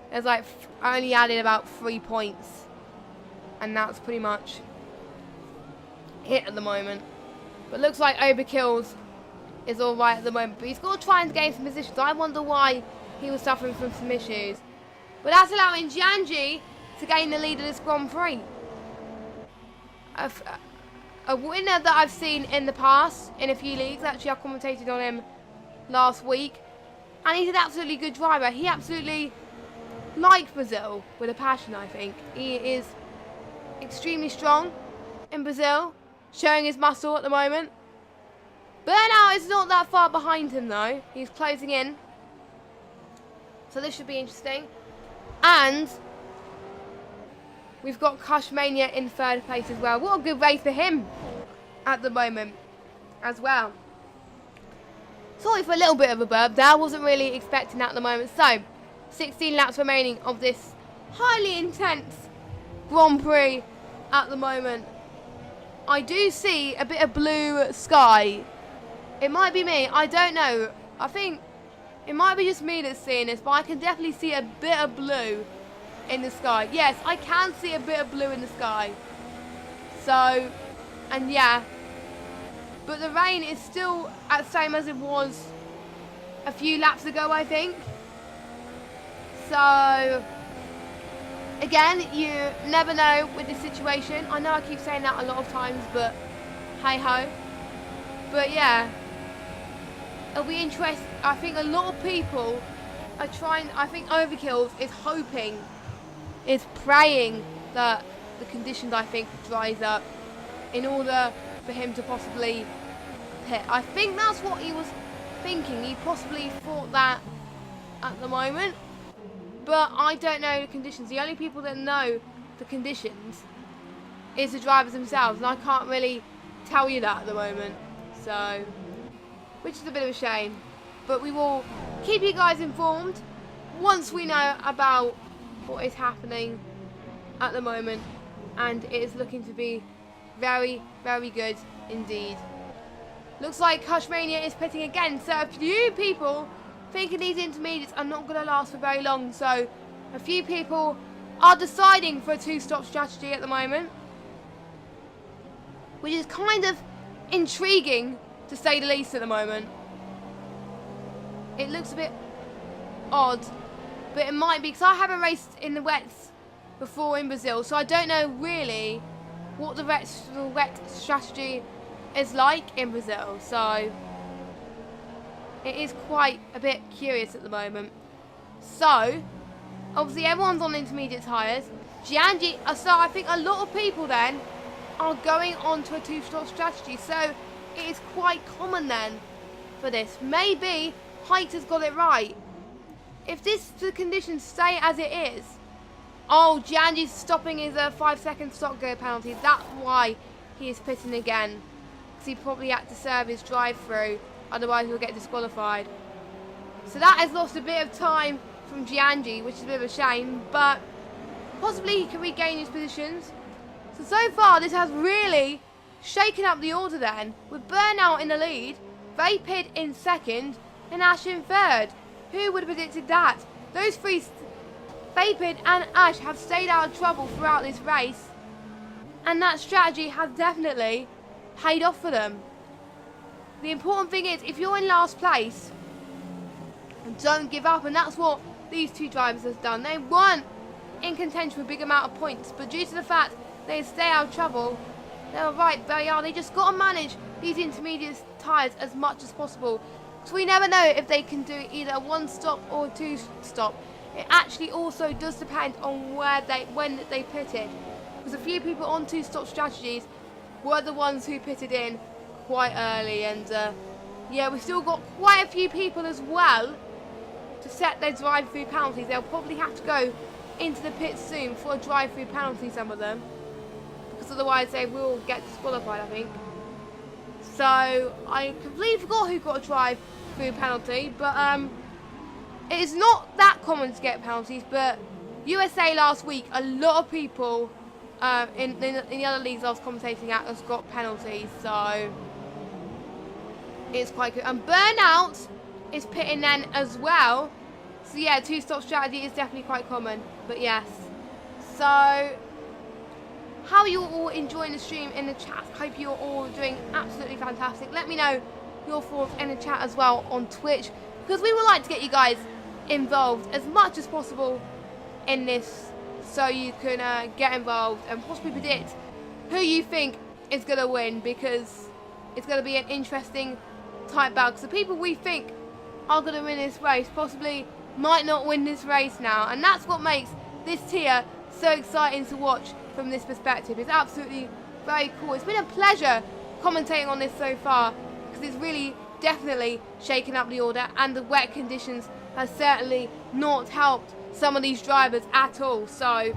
there's like only added about 3 points, and that's pretty much it at the moment. But looks like Overkills is all right at the moment, but he's got to try and gain some positions. I wonder why he was suffering from some issues. But that's allowing Giangi to gain the lead of this Grand Prix. A winner that I've seen in the past in a few leagues. Actually, I commentated on him last week, and he's an absolutely good driver. He absolutely likes Brazil with a passion, I think. He is extremely strong in Brazil, showing his muscle at the moment. Burnout is not that far behind him though. He's closing in. So this should be interesting. And we've got Cushmania in 3rd place as well. What a good race for him at the moment as well. Sorry for a little bit of a burp there. I wasn't really expecting that at the moment. So 16 laps remaining of this highly intense Grand Prix at the moment. I do see a bit of blue sky. It might be me. I don't know. I think it might be just me that's seeing this, but I can definitely see a bit of blue in the sky. Yes, I can see a bit of blue in the sky. So, and yeah. But the rain is still the same as it was a few laps ago, I think. So, again, you never know with this situation. I know I keep saying that a lot of times, but hey ho. But yeah, it'll be interesting. I think a lot of people are trying. I think Overkills is hoping, is praying that the conditions, I think, dries up in order for him to possibly pit. I think that's what he was thinking. He possibly thought that at the moment, but I don't know the conditions. The only people that know the conditions is the drivers themselves, and I can't really tell you that at the moment, so, which is a bit of a shame, but we will keep you guys informed once we know about what is happening at the moment, and it is looking to be very, very good indeed. Looks like Cushmania is pitting again, so a few people thinking these intermediates are not going to last for very long, so a few people are deciding for a two-stop strategy at the moment, which is kind of intriguing to say the least at the moment. It looks a bit odd, but it might be because I haven't raced in the wets before in Brazil, so I don't know really what the wet strategy is like in Brazil, so it is quite a bit curious at the moment. So obviously everyone's on intermediate tyres. Giangi, so I think a lot of people then are going on to a two-stop strategy, so it is quite common then for this. Maybe Height has got it right. If the conditions stay as it is, oh, Giangi's stopping his 5-second stop go penalty. That's why he is pitting again, because he probably had to serve his drive-through, otherwise he'll get disqualified. So that has lost a bit of time from Giangi, which is a bit of a shame, but possibly he can regain his positions. So far this has really shaken up the order then, with Burnout in the lead, Vapid in second, and Ash in third. Who would have predicted that? Those three, Vapid and Ash, have stayed out of trouble throughout this race, and that strategy has definitely paid off for them. The important thing is, if you're in last place, don't give up, and that's what these two drivers have done. They weren't in contention with a big amount of points, but due to the fact they stay out of trouble, they were right, they just got to manage these intermediate tyres as much as possible, because we never know if they can do either a one stop or a two stop. It actually also does depend on when they pitted, because a few people on two stop strategies were the ones who pitted in quite early, and yeah, we've still got quite a few people as well to set their drive-through penalties. They'll probably have to go into the pit soon for a drive-through penalty, some of them, because otherwise they will get disqualified, I think. So I completely forgot who got a drive-through penalty, but it is not that common to get penalties, but USA last week, a lot of people in the other leagues I was commentating at has got penalties, so it's quite good. And Burnout is pitting then as well, so yeah, two-stop strategy is definitely quite common, but yes. So how are you all enjoying the stream in the chat? Hope you're all doing absolutely fantastic. Let me know your thoughts in the chat as well on Twitch, because we would like to get you guys involved as much as possible in this, so you can get involved and possibly predict who you think is going to win, because it's going to be an interesting type battle, because the people we think are going to win this race possibly might not win this race now, and that's what makes this tier so exciting to watch from this perspective. It's absolutely very cool. It's been a pleasure commentating on this so far, because it's really definitely shaken up the order, and the wet conditions has certainly not helped some of these drivers at all, so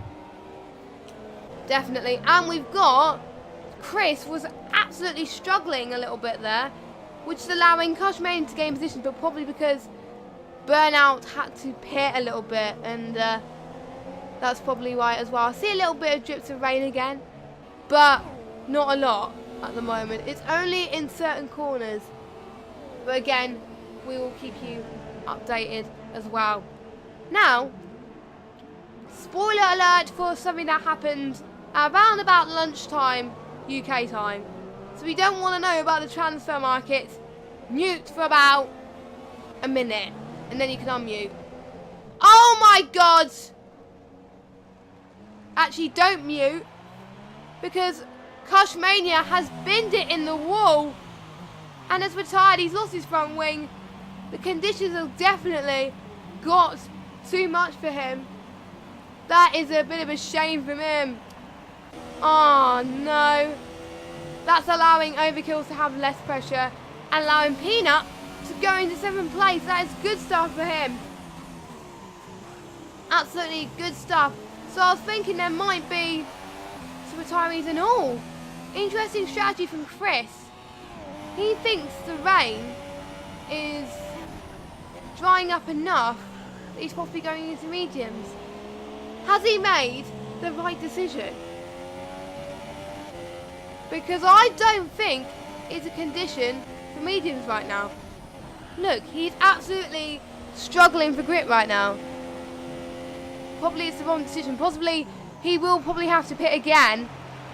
definitely. And we've got Chris was absolutely struggling a little bit there, which is allowing Cushmania to gain position, but probably because Burnout had to pit a little bit, and that's probably why as well. I see a little bit of drips of rain again, but not a lot at the moment. It's only in certain corners, but again, we will keep you updated as well. Now, spoiler alert for something that happened around about lunchtime UK time. So we don't want to know about the transfer market. Mute for about a minute, and then you can unmute. Oh my god! Actually, don't mute, because Cushmania has binned it in the wall and has retired. He's lost his front wing, The conditions have definitely got too much for him. That is a bit of a shame from him. Oh no. That's allowing Overkill to have less pressure and allowing Peanut to go into 7th place. That is good stuff for him. Absolutely good stuff. So I was thinking there might be some retirees and all. Interesting strategy from Chris. He thinks the rain is drying up enough that he's possibly going into mediums. Has he made the right decision? Because I don't think it's a condition for mediums right now. Look, he's absolutely struggling for grip right now. Probably it's the wrong decision. Possibly he will probably have to pit again.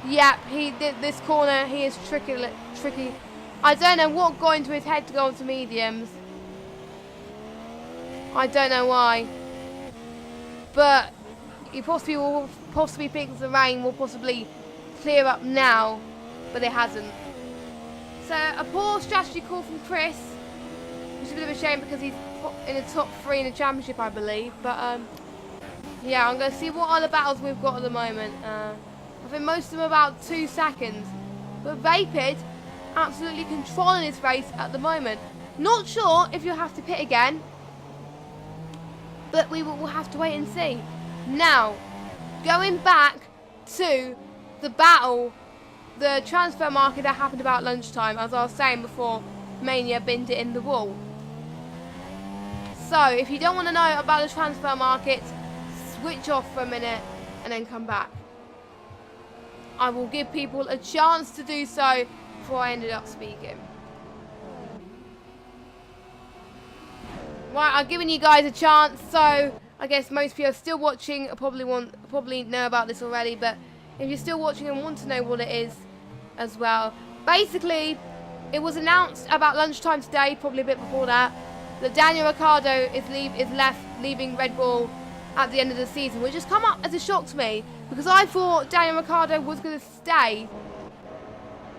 Yep, he did this corner. He is tricky. I don't know what got into his head to go into mediums. I don't know why. But he possibly thinks the rain will possibly clear up now, but it hasn't. So a poor strategy call from Chris, which is a bit of a shame because he's in the top 3 in the championship, I believe. But yeah, I'm going to see what other battles we've got at the moment. I think most of them are about 2 seconds. But Vapid absolutely controlling this race at the moment. Not sure if you'll have to pit again, but we'll have to wait and see. Now, going back to the battle, the transfer market that happened about lunchtime, as I was saying before, Mania binned it in the wall. So, if you don't want to know about the transfer market, switch off for a minute and then come back. I will give people a chance to do so before I ended up speaking. Right, I've given you guys a chance, so I guess most people are still watching probably know about this already, but if you're still watching and want to know what it is as well. Basically, it was announced about lunchtime today, probably a bit before that Daniel Ricciardo is leaving Red Bull at the end of the season, which has come up as a shock to me because I thought Daniel Ricciardo was going to stay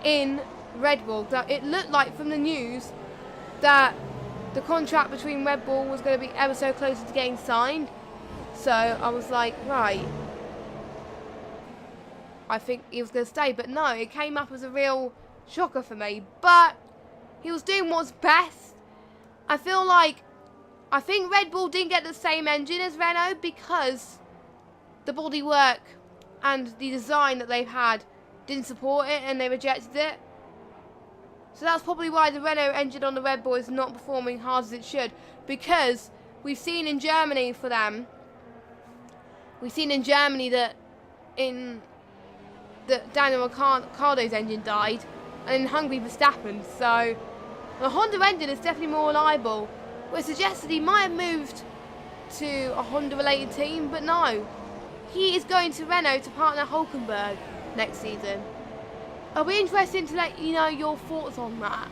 in Red Bull. So it looked like from the news that the contract between Red Bull was going to be ever so close to getting signed. So I was like, right, I think he was going to stay. But no, it came up as a real shocker for me. But he was doing what's best. I think Red Bull didn't get the same engine as Renault because the bodywork and the design that they've had didn't support it and they rejected it. So that's probably why the Renault engine on the Red Bull is not performing hard as it should. Because we've seen in Germany for them, that Daniel Ricciardo's engine died, and in Hungary Verstappen. So the Honda engine is definitely more reliable, which suggests that he might have moved to a Honda-related team, but no. He is going to Renault to partner Hülkenberg next season. It'll be interesting to let you know your thoughts on that.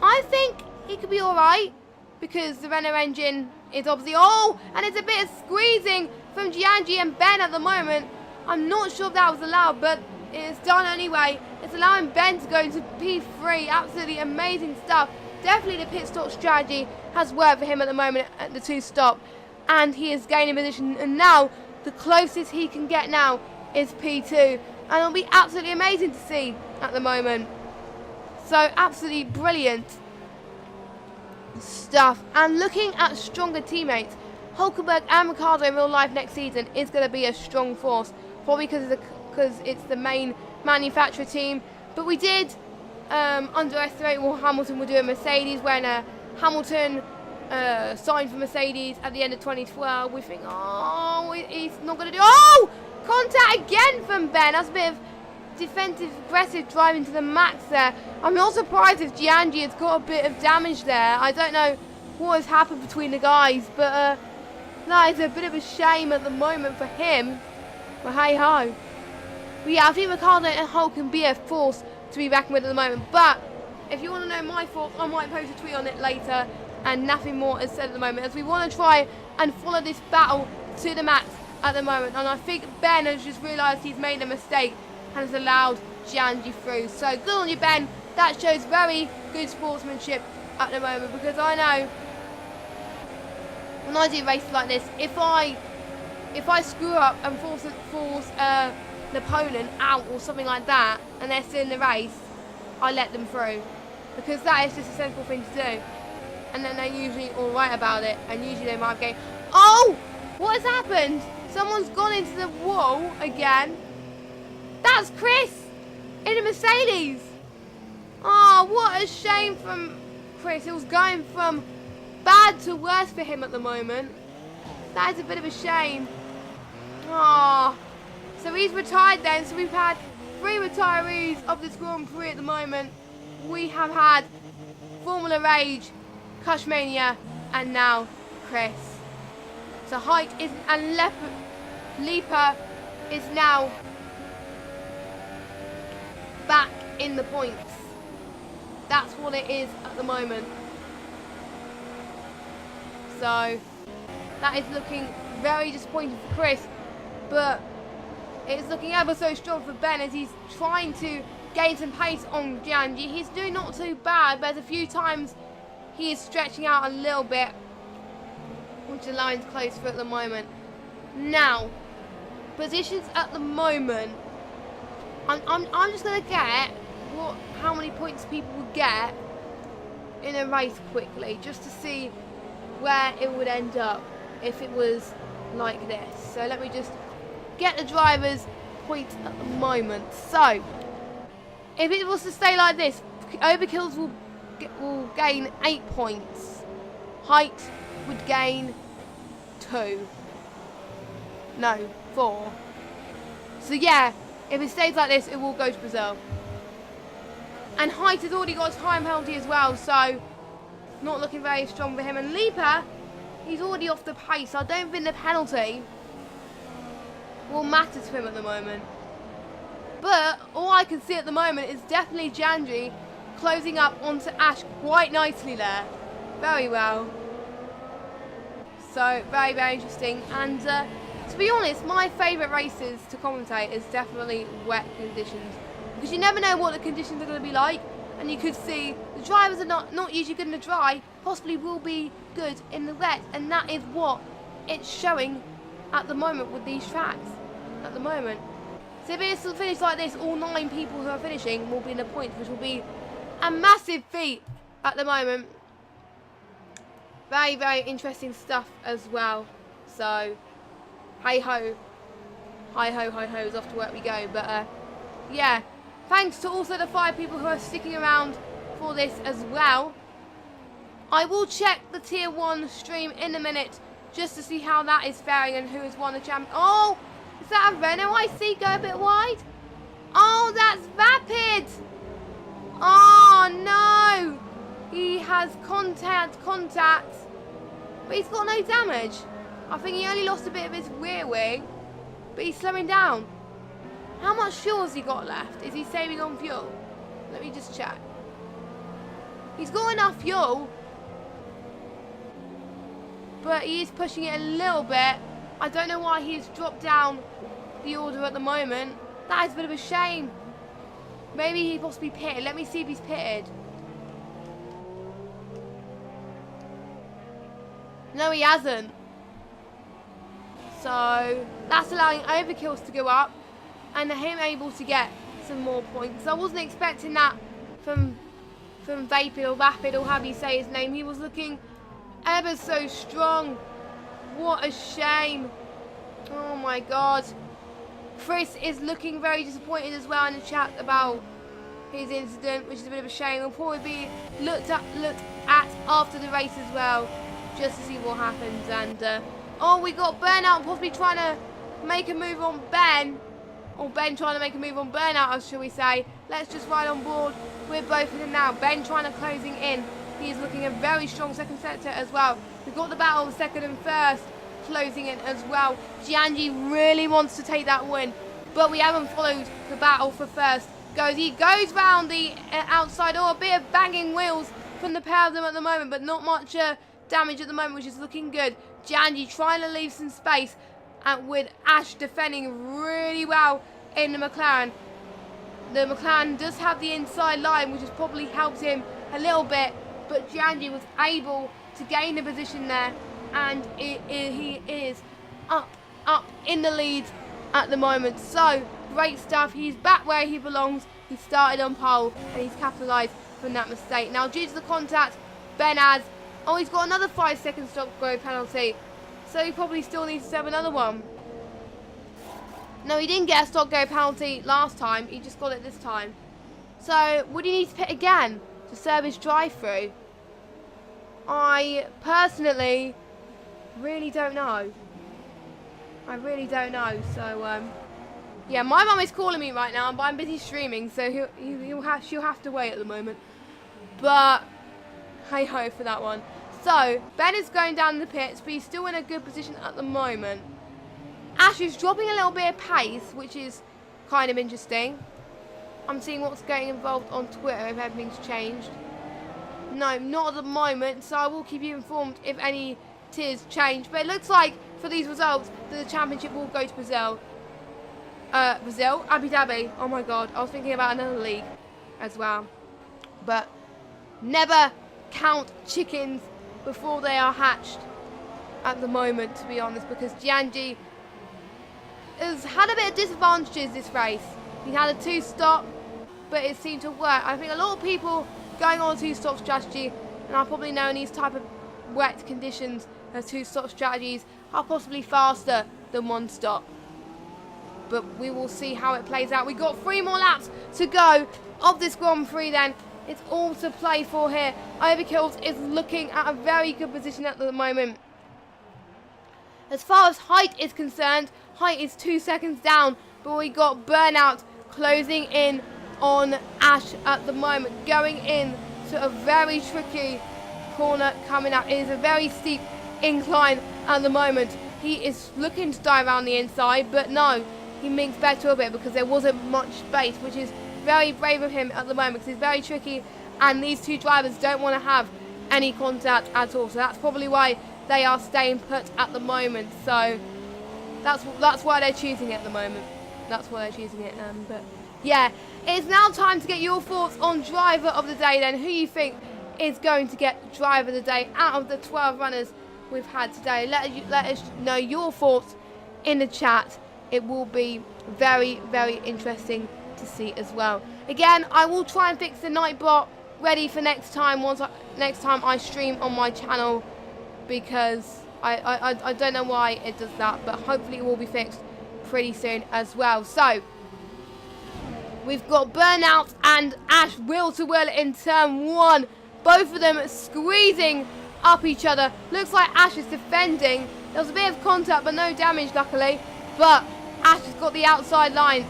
I think he could be alright, because the Renault engine is obviously... Oh! And it's a bit of squeezing from Giangi and Ben at the moment. I'm not sure if that was allowed, but it's done anyway. It's allowing Ben to go into P3. Absolutely amazing stuff. Definitely the pit stop strategy has worked for him at the moment at the 2-stop. And he is gaining position. And now, the closest he can get now is P2. And it'll be absolutely amazing to see at the moment. So, absolutely brilliant stuff. And looking at stronger teammates, Hülkenberg and Ricciardo in real life next season is going to be a strong force. Probably because it's the main manufacturer team. But we did underestimate what Hamilton would do at Mercedes when Hamilton signed for Mercedes at the end of 2012. We think, oh, he's not going to do... Oh! Contact again from Ben. That's a bit of defensive, aggressive driving to the max there. I'm not surprised if Giangi has got a bit of damage there. I don't know what has happened between the guys, but that is a bit of a shame at the moment for him. But hey ho. But yeah, I think Ricciardo and Hulk can be a force to be reckoned with at the moment. But if you want to know my thoughts, I might post a tweet on it later. And nothing more is said at the moment, as we want to try and follow this battle to the max at the moment. And I think Ben has just realised he's made a mistake and has allowed Giangi through. So good on you, Ben. That shows very good sportsmanship at the moment, because I know when I do races like this, if I screw up and force an opponent out or something like that, and they're still in the race, I let them through, because that is just a sensible thing to do. And then they're usually all right about it, and usually they might have gained. Oh, what has happened? Someone's gone into the wall again. That's Chris in a Mercedes. Oh, what a shame from Chris. It was going from bad to worse for him at the moment. That is a bit of a shame. Oh, so he's retired then. So we've had 3 retirees of this Grand Prix at the moment. We have had Formula Rage, Cushmania, and now Chris. So Height is, and Leaper is now back in the points. That's what it is at the moment. So that is looking very disappointing for Chris, but it's looking ever so strong for Ben as he's trying to gain some pace on Giangi. He's doing not too bad, but there's a few times he is stretching out a little bit, which the line's close for at the moment. Now, positions at the moment. I'm just gonna get how many points people would get in a race quickly, just to see where it would end up if it was like this. So let me just get the drivers' points at the moment. So if it was to stay like this, Overkills will gain 8 points. Height would gain 2. No, 4. So yeah, if it stays like this, it will go to Brazil. And Height has already got a time penalty as well, so not looking very strong for him. And Leaper, he's already off the pace. So I don't think the penalty will matter to him at the moment. But all I can see at the moment is definitely Janji closing up onto Ash quite nicely there. Very well. So very, very interesting. And to be honest, my favourite races to commentate is definitely wet conditions, because you never know what the conditions are going to be like, and you could see the drivers are not usually good in the dry, possibly will be good in the wet, and that is what it's showing at the moment with these tracks at the moment. So if it's to finish like this, all 9 people who are finishing will be in the points, which will be a massive feat at the moment. Very, very interesting stuff as well. So hey ho, hi ho, hi ho, is off to work we go. But yeah, thanks to also the 5 people who are sticking around for this as well. I will check the tier 1 stream in a minute just to see how that is faring and who has won the champion. Oh, is that a Renault I see go a bit wide? Oh, that's Vapid. Oh no, he has contact, but he's got no damage. I think he only lost a bit of his rear wing, but he's slowing down. How much fuel has he got left? Is he saving on fuel? Let me just check. He's got enough fuel, but he is pushing it a little bit. I don't know why he's dropped down the order at the moment. That is a bit of a shame. Maybe he possibly pitted. Let me see if he's pitted. No, he hasn't. So that's allowing Overkills to go up and him able to get some more points. I wasn't expecting that from Vapid or Vapid or however you say his name. He was looking ever so strong. What a shame. Oh my god. Chris is looking very disappointed as well in the chat about his incident, which is a bit of a shame. It'll probably be looked at after the race as well, just to see what happens. And oh, we got Burnout possibly trying to make a move on Ben, or Ben trying to make a move on Burnout, shall we say. Let's just ride on board with both of them now. Ben trying to closing in. He is looking a very strong second sector as well. We've got the battle of second and first closing in as well. Giangi really wants to take that win, but we haven't followed the battle for first. He goes round the outside, or a bit of banging wheels from the pair of them at the moment, but not much damage at the moment, which is looking good. Giangi trying to leave some space, and with Ash defending really well in the McLaren. The McLaren does have the inside line, which has probably helped him a little bit, but Giangi was able to gain the position there and he is up in the lead at the moment. So great stuff. He's back where he belongs. He started on pole and he's capitalised from that mistake. Now, due to the contact, Ben has, he's got another 5-second stop-go penalty. So he probably still needs to serve another one. No, he didn't get a stop-go penalty last time. He just got it this time. So would he need to pit again to serve his drive-through? I personally really don't know. I really don't know. So yeah, my mum is calling me right now, but I'm busy streaming, so she'll have to wait at the moment. But hey ho for that one. So Ben is going down the pits, but he's still in a good position at the moment. Ash is dropping a little bit of pace, which is kind of interesting. I'm seeing what's getting involved on Twitter if everything's changed. No, not at the moment, so I will keep you informed if any tiers change. But it looks like for these results that the championship will go to Brazil. Brazil? Abu Dhabi. Oh my god, I was thinking about another league as well. But never count chickens before they are hatched at the moment, to be honest, because Gianji has had a bit of disadvantages this race. He had a 2-stop, but it seemed to work. I think a lot of people going on a 2-stop strategy, and I probably know in these type of wet conditions, 2-stop strategies are possibly faster than 1-stop. But we will see how it plays out. We've got 3 more laps to go of this Grand Prix then. It's all to play for here. Overkills is looking at a very good position at the moment. As far as height is concerned, height is 2 seconds down, but we got Burnout closing in on Ash at the moment, going in to a very tricky corner coming up. It is a very steep incline at the moment. He is looking to dive around the inside, but no, he minks back to a bit because there wasn't much space, which is very brave of him at the moment because it's very tricky and these two drivers don't want to have any contact at all. So that's probably why they are staying put at the moment. So that's why they're choosing it at the moment. That's why they're choosing it. But yeah, it's now time to get your thoughts on driver of the day then. Who you think is going to get driver of the day out of the 12 runners we've had today? Let us know your thoughts in the chat. It will be very, very interesting to see as well. Again, I will try and fix the Nightbot ready for next time next time I stream on my channel, because I don't know why it does that, but hopefully it will be fixed pretty soon as well. So we've got Burnout and Ash wheel to wheel in turn 1. Both of them squeezing up each other. Looks like Ash is defending. There was a bit of contact but no damage luckily, but Ash has got the outside line.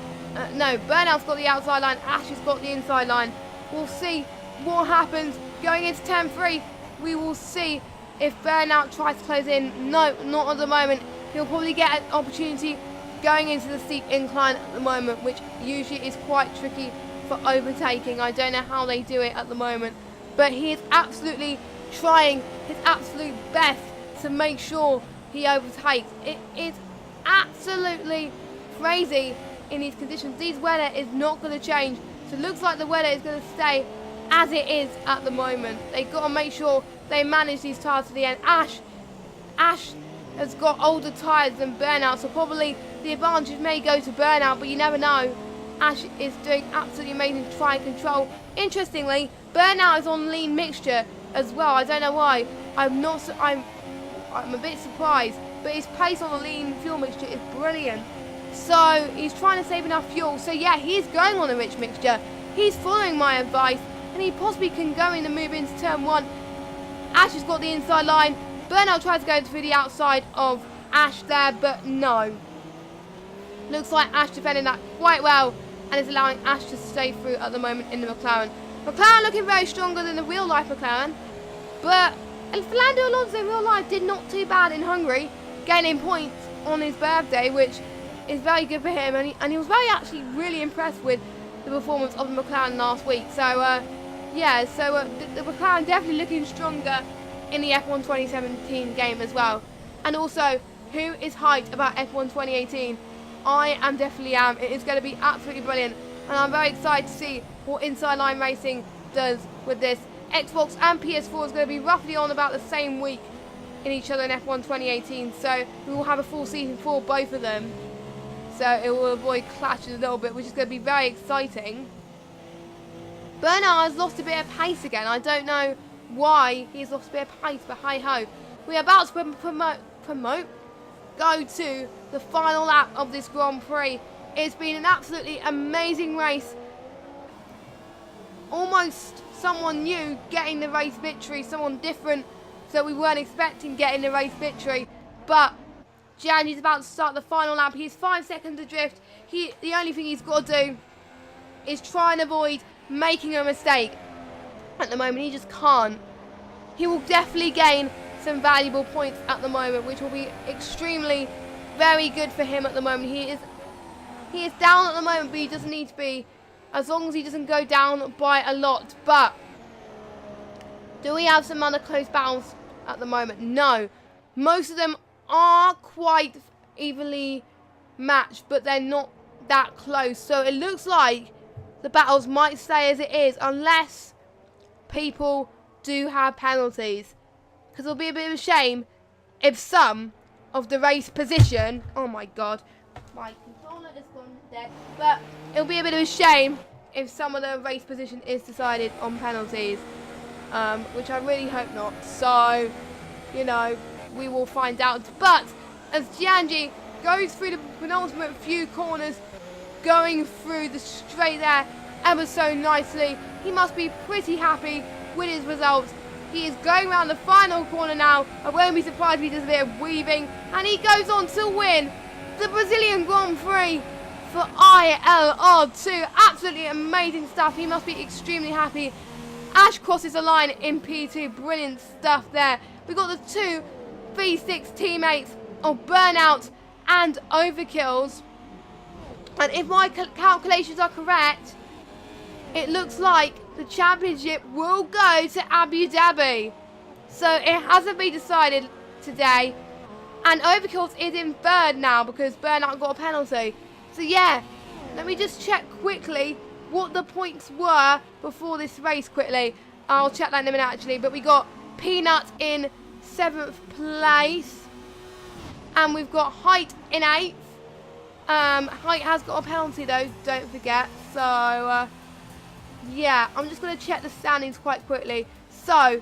No, Burnout's got the outside line, Ash has got the inside line. We'll see what happens going into turn 3. We will see if Burnout tries to close in. No, not at the moment. He'll probably get an opportunity going into the steep incline at the moment, which usually is quite tricky for overtaking. I don't know how they do it at the moment, but he is absolutely trying his absolute best to make sure he overtakes. It is absolutely crazy in these conditions. These weather is not going to change, so it looks like the weather is going to stay as it is at the moment. They've got to make sure they manage these tyres to the end. Ash has got older tyres than Burnout, so probably the advantage may go to Burnout, but you never know. Ash is doing absolutely amazing to try and control. Interestingly, Burnout is on lean mixture as well. I don't know why. I'm a bit surprised, but his pace on the lean fuel mixture is brilliant. So he's trying to save enough fuel. So yeah, he's going on a rich mixture. He's following my advice, and he possibly can go in and move into turn 1. Ash has got the inside line. Burnout tries to go through the outside of Ash there, but no. Looks like Ash defending that quite well and is allowing Ash to stay through at the moment in the McLaren. McLaren looking very stronger than the real life McLaren, but Fernando Alonso in real life did not too bad in Hungary, gaining points on his birthday, which is very good for him, and he was very actually really impressed with the performance of the McLaren last week. So yeah, so the McLaren definitely looking stronger in the F1 2017 game as well. And also, who is hyped about F1 2018? I definitely am. It is going to be absolutely brilliant, and I'm very excited to see what Inside Line Racing does with this. Xbox and PS4 is going to be roughly on about the same week in each other in F1 2018. So we will have a full season for both of them. So it will avoid clashes a little bit, which is going to be very exciting. Bernard has lost a bit of pace again. I don't know why he's lost a bit of pace, but hi-ho. We are about to go to the final lap of this Grand Prix. It's been an absolutely amazing race. Almost someone new getting the race victory, someone different, so we weren't expecting getting the race victory. But Gianni's about to start the final lap. He's 5 seconds adrift. The only thing he's got to do is try and avoid making a mistake. At the moment, he just can't. He will definitely gain some valuable points at the moment, which will be extremely very good for him at the moment. He is down at the moment, but he doesn't need to be, as long as he doesn't go down by a lot. But do we have some other close battles at the moment? No. Most of them are quite evenly matched, but they're not that close. So it looks like the battles might stay as it is, unless people do have penalties. Because it'll be a bit of a shame if some of the race position... Oh my god, my controller has gone dead. But it'll be a bit of a shame if some of the race position is decided on penalties. Which I really hope not. So, you know, we will find out. But as Gianni goes through the penultimate few corners, going through the straight there ever so nicely, he must be pretty happy with his results. He is going around the final corner now. I won't be surprised if he does a bit of weaving. And he goes on to win the Brazilian Grand Prix for ILR2. Absolutely amazing stuff. He must be extremely happy. Ash crosses the line in P2. Brilliant stuff there. We've got the two V6 teammates of Burnout and Overkills. And if my calculations are correct, it looks like the championship will go to Abu Dhabi. So it hasn't been decided today. And Overkills is in third now because Burnout got a penalty. So yeah, let me just check quickly what the points were before this race quickly. I'll check that in a minute actually. But we got Peanut in 7th place. And we've got Height in 8th. Height has got a penalty though, don't forget. So yeah, I'm just going to check the standings quite quickly. So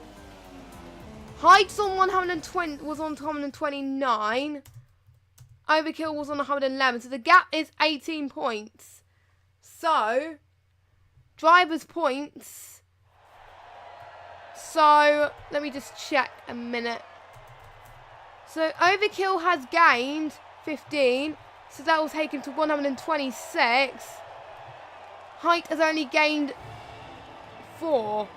Height's on 120, was on 129. Overkill was on 111. So the gap is 18 points. So driver's points. So let me just check a minute. So Overkill has gained 15. So that will take him to 126. Height has only gained 4.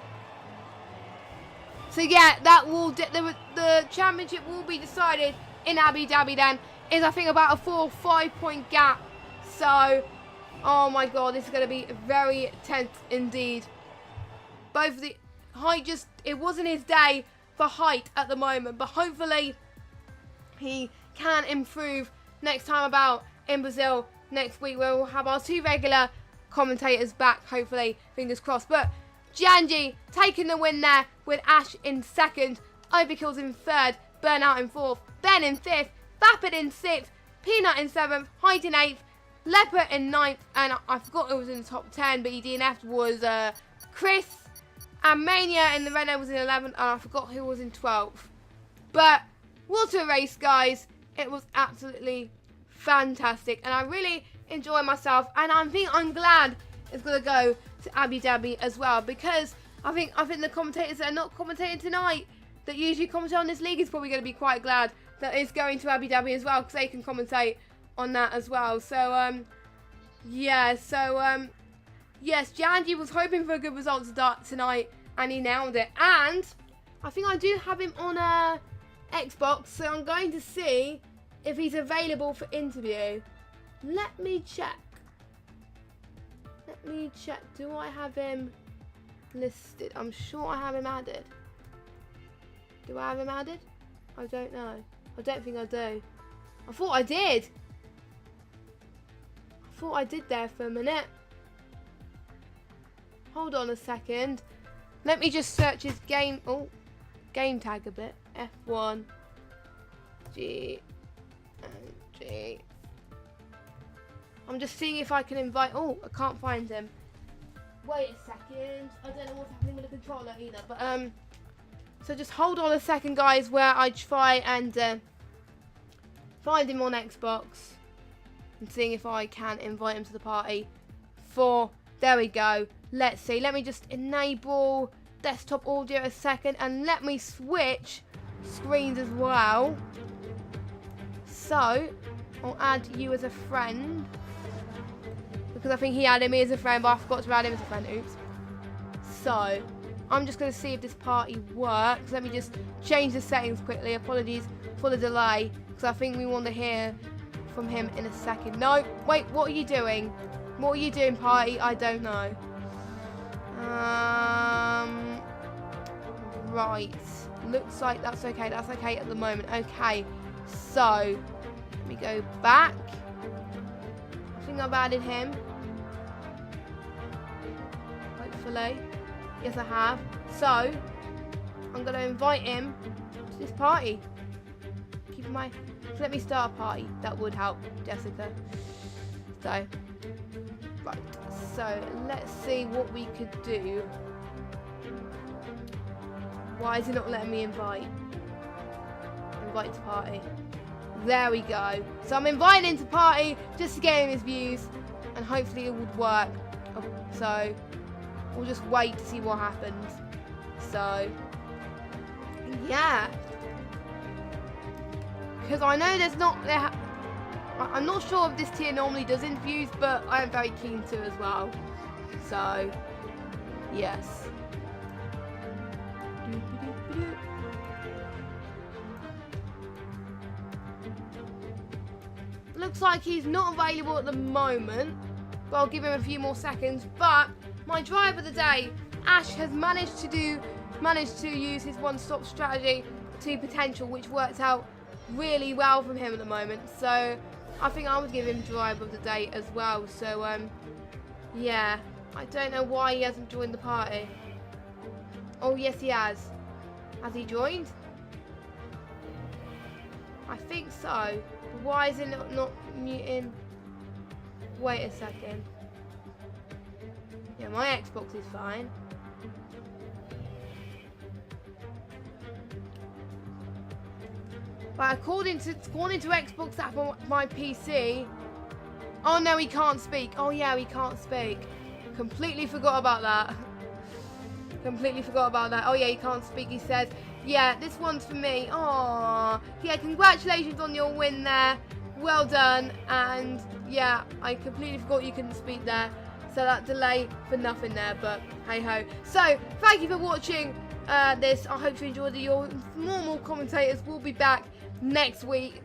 So yeah, that will the championship will be decided in Abu Dhabi then. Is I think about a 4 or 5 point gap. So, oh my god, this is going to be very tense indeed. Both of the Height it wasn't his day for Height at the moment, but hopefully he can improve next time about in Brazil next week, where we'll have our 2 regular commentators back, hopefully, fingers crossed. But Gianni taking the win there with Ash in 2nd, Overkills in 3rd, Burnout in 4th, Ben in 5th, Vapid in 6th, Peanut in 7th, Height in 8th, Leopard in 9th, and I forgot who was in the top 10, but he DNF'd was Chris, and Mania in the Renault was in 11th, and I forgot who was in 12th. But what a race, guys. It was absolutely fantastic, and I really enjoy myself, and I'm glad it's going to go to Abu Dhabi as well, because I think the commentators that are not commentating tonight, that usually commentate on this league, is probably going to be quite glad that it's going to Abu Dhabi as well, because they can commentate on that as well. So yes, Gianni was hoping for a good result to start tonight, and he nailed it. And I think I do have him on Xbox, so I'm going to see if he's available for interview. Let me check. Do I have him listed? I'm sure I have him added. Do I have him added? I don't know. I don't think I do. I thought I did. There for a minute. Hold on a second. Let me just search his game tag a bit. F1 G and G. I'm just seeing if I can invite. Oh, I can't find him. Wait a second. I don't know what's happening with the controller either. But so just hold on a second, guys, where I try and find him on Xbox and seeing if I can invite him to the party. There we go. Let's see. Let me just enable desktop audio a second and let me switch screens as well. So I'll add you as a friend because I think he added me as a friend, but I forgot to add him as a friend. Oops. So I'm just going to see if this party works. Let me just change the settings quickly. Apologies for the delay because I think we want to hear from him in a second. No, wait, what are you doing? What are you doing, party? I don't know. Right. Looks like that's okay. That's okay at the moment. Okay. So, let me go back. I think I've added him. Hopefully. Yes, I have. So, I'm going to invite him to this party. Keep in mind. So let me start a party. That would help, Jessica. So, right. So, let's see what we could do. Why is it not letting me invite? Invite to party. There we go. So I'm inviting him to party just to get him his views. And hopefully it would work. So we'll just wait to see what happens. So yeah. Because I know there's not... I'm not sure if this tier normally does interviews, but I am very keen to as well. So yes. Looks like he's not available at the moment, but I'll give him a few more seconds. But my drive of the day, Ash has managed to use his one-stop strategy to potential, which worked out really well from him at the moment. So I think I would give him drive of the day as well. So yeah, I don't know why he hasn't joined the party. Oh yes, he has. Has he joined? I think so. But why is it not muting? Wait a second. Yeah, my Xbox is fine. But according to Xbox app on my PC, oh no, he can't speak. Oh yeah, he can't speak. Completely forgot about that. Completely forgot about that. Oh yeah, he can't speak. He says, yeah, this one's for me. Oh, yeah, congratulations on your win there. Well done. And yeah, I completely forgot you couldn't speak there. So that delay for nothing there, but hey ho. So thank you for watching this. I hope you enjoyed it. Your normal commentators will be back next week.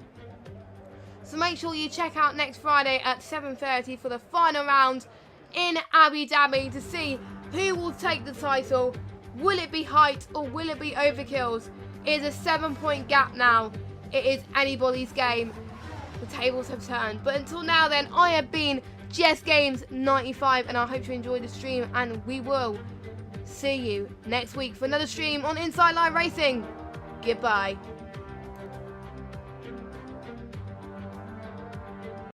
So make sure you check out next Friday at 7:30 for the final round in Abu Dhabi to see who will take the title. Will it be height or will it be overkills? It is a 7-point gap now. It is anybody's game. The tables have turned. But until now then, I have been Jess Games 95 and I hope you enjoyed the stream, and we will see you next week for another stream on Inside Live Racing. Goodbye.